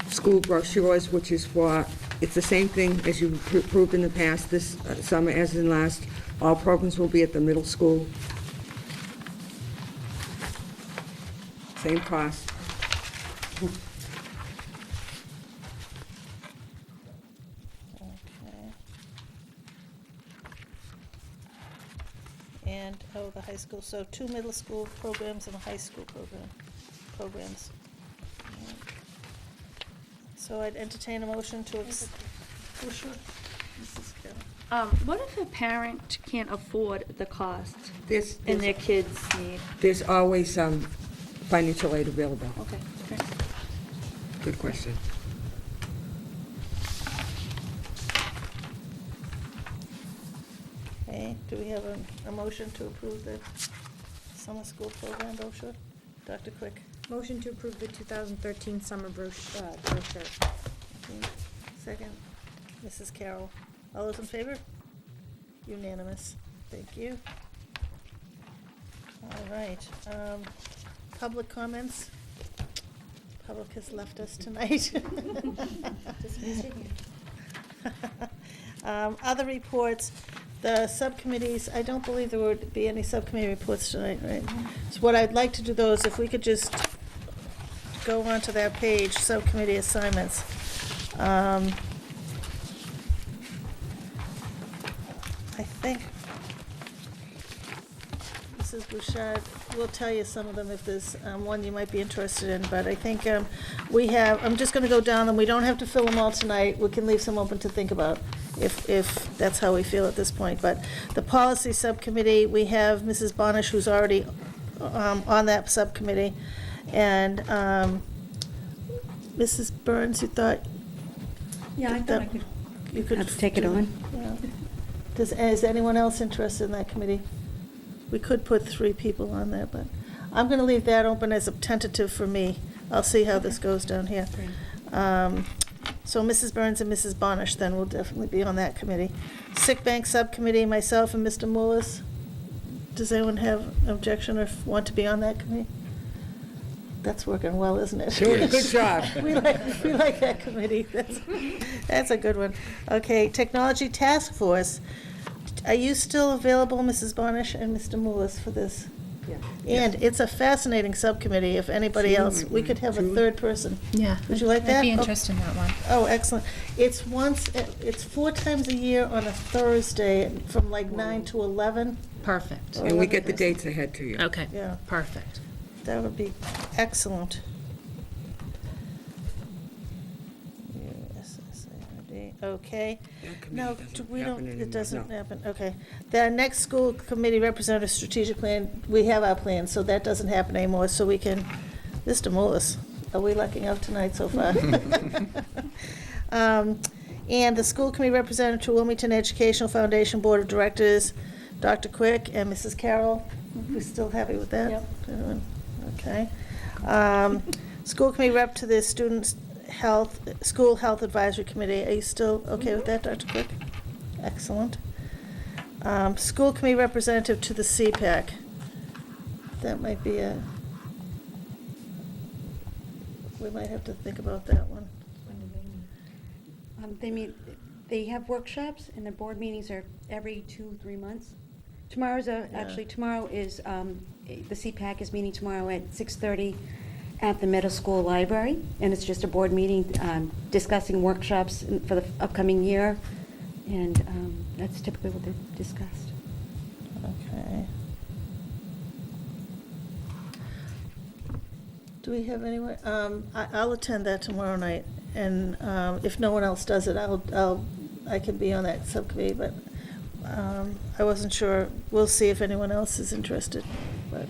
school brochures, which is for, it's the same thing as you've approved in the past, this summer as in last. All programs will be at the middle school. Same cost. Okay. And, oh, the high school, so 2 middle school programs and a high school programs. So I'd entertain a motion to, oh, sure. Mrs. Carroll. What if a parent can't afford the cost There's and their kids need? there's always financial aid available. Okay, great. Good question. Okay, do we have a motion to approve the summer school program brochure? Dr. Quick? Motion to approve the 2013 summer brochure. Okay. Second, Mrs. Carroll. All those in favor? Unanimous. Thank you. All right. Public comments? Public has left us tonight. Other reports, the subcommittees, I don't believe there would be any subcommittee reports tonight, right? So what I'd like to do, though, is if we could just go onto that page, subcommittee assignments. I think Mrs. Bouchard will tell you some of them if there's one you might be interested in, but I think we have, I'm just going to go down them. We don't have to fill them all tonight. We can leave some open to think about if that's how we feel at this point. But the policy subcommittee, we have Mrs. Bonish, who's already on that subcommittee, and Mrs. Burns, you thought? Yeah, I thought I could. You could Take it on. Yeah. Is anyone else interested in that committee? We could put 3 people on there, but I'm going to leave that open as a tentative for me. I'll see how this goes down here. So Mrs. Burns and Mrs. Bonish then will definitely be on that committee. Sick bank subcommittee, myself and Mr. Mullis. Does anyone have an objection or want to be on that committee? That's working well, isn't it? Doing a good job. We like that committee. That's a good one. Okay, Technology Task Force. Are you still available, Mrs. Bonish and Mr. Mullis, for this? Yeah. And it's a fascinating subcommittee, if anybody else, we could have a 3rd person. Yeah. Would you like that? I'd be Oh. interested in that one. Oh, excellent. It's 4 times a year on a Thursday from like 9 to 11. Perfect. And we get the dates ahead to you. Okay. Yeah. Perfect. That would be excellent. Okay. That committee No, doesn't we don't, happen anymore, it doesn't no. happen, okay. The next school committee representative strategic plan, we have our plan, so that doesn't happen anymore, so we can, Mr. Mullis, are we lucking out tonight so far? And the school committee representative to Wilmington Educational Foundation Board of Directors, Dr. Quick and Mrs. Carroll. We still happy with that? Yep. Okay. School committee rep to the Students' Health, School Health Advisory Committee. Are you still okay with that, Dr. Quick? Excellent. School committee representative to the CPAC. That might be we might have to think about that one. They have workshops, and the board meetings are every 2-3 months. Tomorrow is, the CPAC is meeting tomorrow at 6:30 at the middle school library, and it's just a board meeting discussing workshops for the upcoming year, and that's typically what they're discussed. Okay. Do we have anyone? I'll attend that tomorrow night, and if no one else does it, I can be on that subcommittee, but I wasn't sure. We'll see if anyone else is interested. But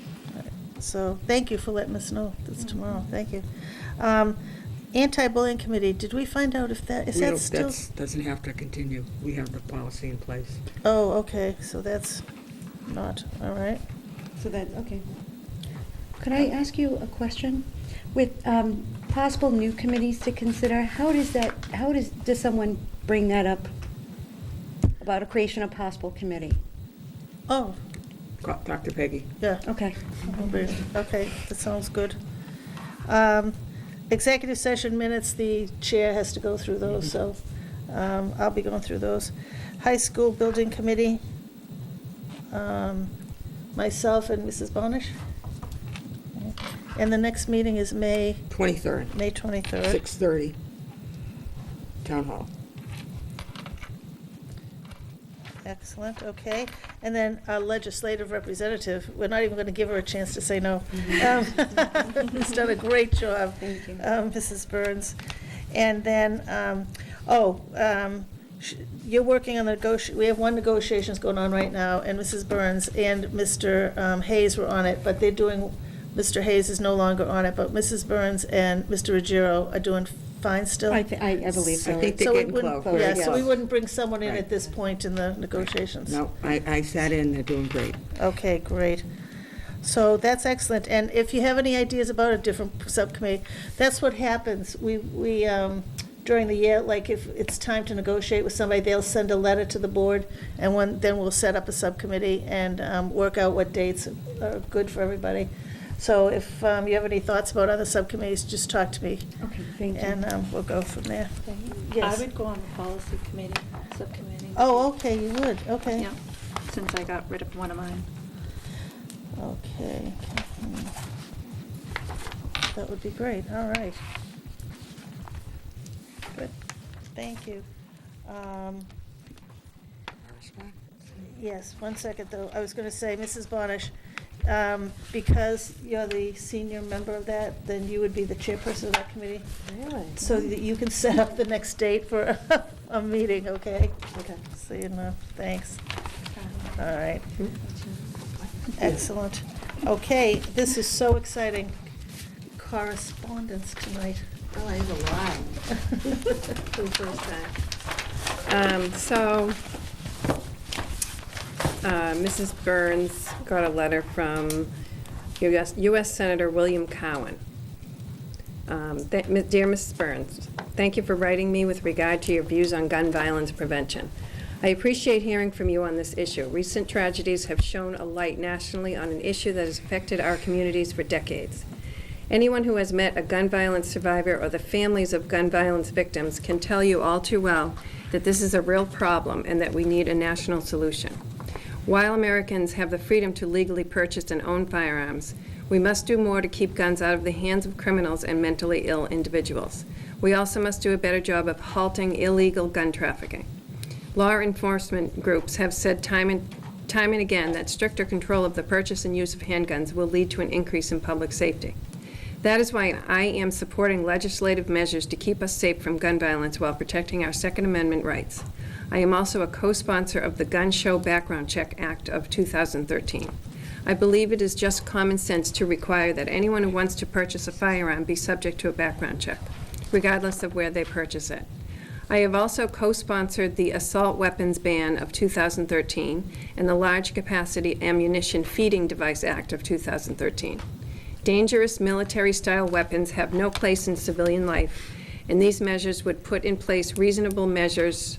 so thank you for letting us know that's tomorrow. Thank you. Anti-bullying committee. Did we find out if that is that still? That doesn't have to continue. We have the policy in place. Oh, okay. So that's not all right. So that, okay. Could I ask you a question? With possible new committees to consider, does someone bring that up about a creation of possible committee? Oh, Dr. Peggy. yeah. Okay. Okay, that sounds good. Executive session minutes, the chair has to go through those, so I'll be going through those. High school building committee, myself and Mrs. Bonish. And the next meeting is May 23rd. May 23rd. 6:30. Town Hall. Excellent, okay. And then our legislative representative, we're not even going to give her a chance to say no. She's done a great job. Thank you. Mrs. Burns. And then, you're working on we have one negotiations going on right now, and Mrs. Burns and Mr. Hayes were on it, but Mr. Hayes is no longer on it, but Mrs. Burns and Mr. Ruggiero are doing fine still. I believe so. I think they're getting close. Yeah, Very so we close. wouldn't bring someone in Right. at this point in the negotiations. No, I sat in, they're doing great. Okay, great. So that's excellent. And if you have any ideas about a different subcommittee, that's what happens. We during the year, like if it's time to negotiate with somebody, they'll send a letter to the board, and then we'll set up a subcommittee and work out what dates are good for everybody. So if you have any thoughts about other subcommittees, just talk to me. Okay, thank you. And we'll go from there. Yes. I would go on the policy committee, subcommittee. Oh, okay, you would, okay. Yeah, since I got rid of one of mine. Okay. That would be great, all right. Good, thank you. Yes, one second, though. I was going to say, Mrs. Bonish, because you're the senior member of that, then you would be the chairperson of that committee. Really? So that you can set up the next date for a meeting, okay? Okay. So you know, thanks. All right. Excellent. Okay, this is so exciting. Correspondence tonight. Oh, I have a lot. For the first time. Mrs. Burns got a letter from U.S. Senator William Cowan. Dear Mrs. Burns, thank you for writing me with regard to your views on gun violence prevention. I appreciate hearing from you on this issue. Recent tragedies have shone a light nationally on an issue that has affected our communities for decades. Anyone who has met a gun violence survivor or the families of gun violence victims can tell you all too well that this is a real problem and that we need a national solution. While Americans have the freedom to legally purchase and own firearms, we must do more to keep guns out of the hands of criminals and mentally ill individuals. We also must do a better job of halting illegal gun trafficking. Law enforcement groups have said time and again that stricter control of the purchase and use of handguns will lead to an increase in public safety. That is why I am supporting legislative measures to keep us safe from gun violence while protecting our Second Amendment rights. I am also a co-sponsor of the Gun Show Background Check Act of 2013. I believe it is just common sense to require that anyone who wants to purchase a firearm be subject to a background check, regardless of where they purchase it. I have also co-sponsored the Assault Weapons Ban of 2013 and the Large Capacity Ammunition Feeding Device Act of 2013. Dangerous military-style weapons have no place in civilian life, and these measures would put in place reasonable measures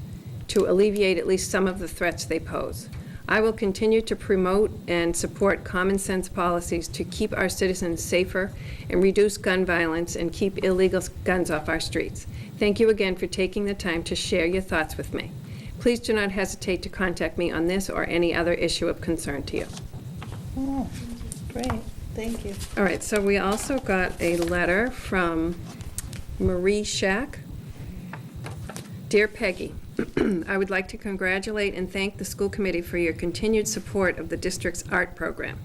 to alleviate at least some of the threats they pose. I will continue to promote and support common sense policies to keep our citizens safer and reduce gun violence and keep illegal guns off our streets. Thank you again for taking the time to share your thoughts with me. Please do not hesitate to contact me on this or any other issue of concern to you. Oh, great, thank you. All right, so we also got a letter from Marie Shack. Dear Peggy, I would like to congratulate and thank the school committee for your continued support of the district's art program.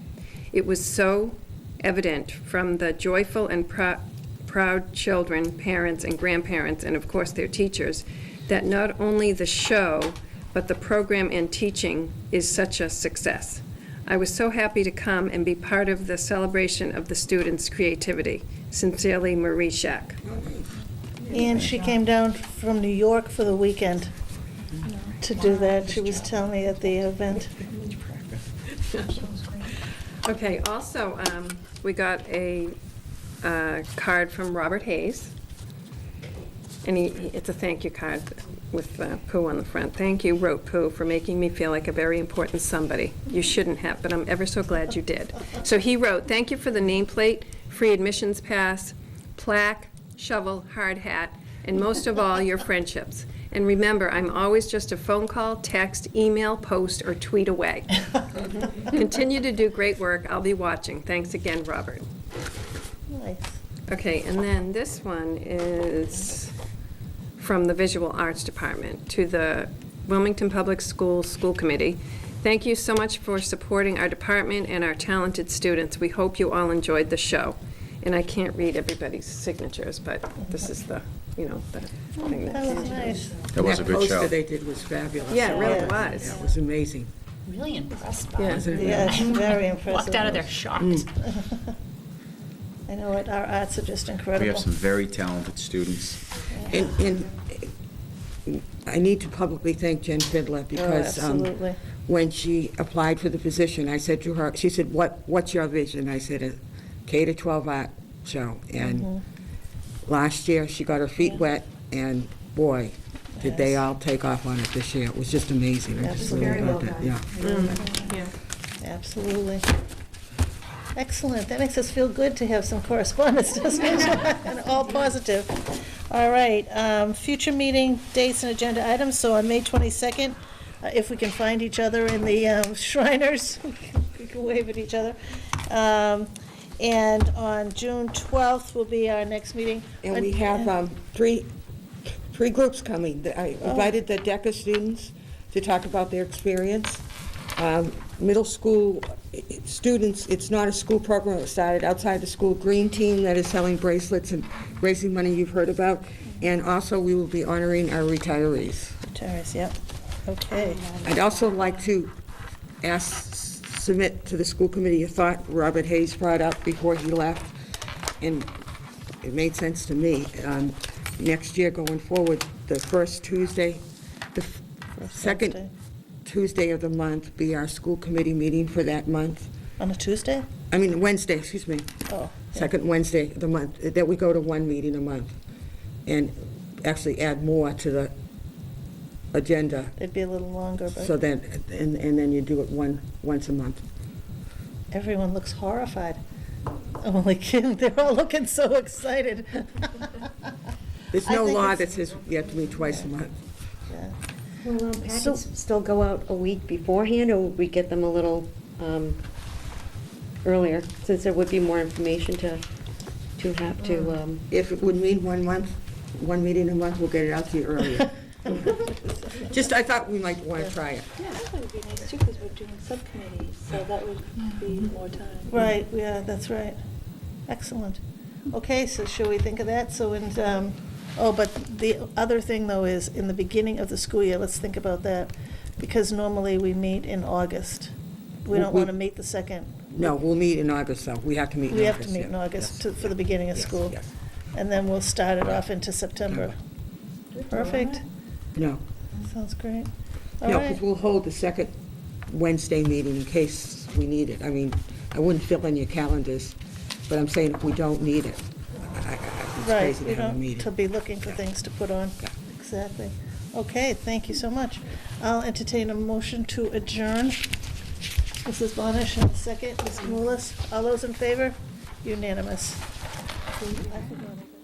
It was so evident from the joyful and proud children, parents, and grandparents, and of course their teachers, that not only the show, but the program and teaching is such a success. I was so happy to come and be part of the celebration of the students' creativity. Sincerely, Marie Shack. And she came down from New York for the weekend to do that. She was telling me at the event. Okay, also, we got a card from Robert Hayes, and it's a thank you card with Pooh on the front. Thank you, wrote Pooh, for making me feel like a very important somebody. You shouldn't have, but I'm ever so glad you did. So he wrote, thank you for the nameplate, free admissions pass, plaque, shovel, hard hat, and most of all, your friendships. And remember, I'm always just a phone call, text, email, post, or tweet away. Continue to do great work. I'll be watching. Thanks again, Robert. Nice. Okay, and then this one is from the Visual Arts Department to the Wilmington Public Schools School Committee. Thank you so much for supporting our department and our talented students. We hope you all enjoyed the show. And I can't read everybody's signatures, but this is the, the thing That was nice. That was a good That show. poster they did was fabulous. Yeah, it really Yeah. was. Yeah, it was amazing. Really impressed by Yeah. it. Wasn't it? Yeah, it's very impressive. Walked out of there shocked. I know it, our arts are just We incredible. have some very talented students. And I need to publicly thank Jen Fiddler because absolutely. when she applied for the position, I said to her, she said, what's your vision? I said, a K-12 art show. And last year, she got her feet wet, and boy, did they all take off on it this year. It was just amazing. I just really loved it. Yeah. Absolutely. Excellent. That makes us feel good to have some correspondence, doesn't it? And all positive. All right. Future meeting dates and agenda items. So on May 22nd, if we can find each other in the Shriners, we can wave at each other. And on June 12th will be our next meeting. And we have three groups coming. I invited the DECA students to talk about their experience. Middle school students, it's not a school program, it started outside the school. Green Team that is selling bracelets and raising money you've heard about. And also, we will be honoring our retirees. Retirees, yep. Okay. I'd also like to submit to the school committee a thought Robert Hayes brought up before he left, and it made sense to me. Next year, going forward, the first Tuesday, second Wednesday. Tuesday of the month be our school committee meeting for that month. On a Tuesday? I mean, Wednesday, excuse me. Oh. yeah. Second Wednesday of the month, that we go to one meeting a month, and actually add more to the agenda, It'd be a little longer, but so then, and then you do it once a month. everyone looks horrified. I'm only kidding. They're all looking so excited. There's I no think law it's- that says you have to meet twice a month. Yeah. Will packets still go out a week beforehand, or would we get them a little earlier, since there would be more information to have to, If it would mean 1 month, one meeting a month, we'll get it out to you earlier. Just, I thought we might want to try it. Yeah, that would be nice too, because we're doing subcommittees, so that would be more time. Right, yeah, that's right. Excellent. Okay, so shall we think of that? So, but the other thing, though, is in the beginning of the school year, let's think about that, because normally we meet in August. We don't want to meet the second. No, we'll meet in August, though. We have to meet in August. We have to meet in yeah. August Yes. for the beginning of Yes, school. yes. And then we'll start it off into September. Perfect. No, Sounds great. All no, right. because we'll hold the second Wednesday meeting in case we need it. I mean, I wouldn't fill in your calendars, but I'm saying if we don't need it, it's Right, crazy we to have a don't, meeting. to be looking for Yeah. things to put on. Yeah. Exactly. Okay, thank you so much. I'll entertain a motion to adjourn. Mrs. Bonish, and a second. Ms. Camoulas, all those in favor? Unanimous. I forgot.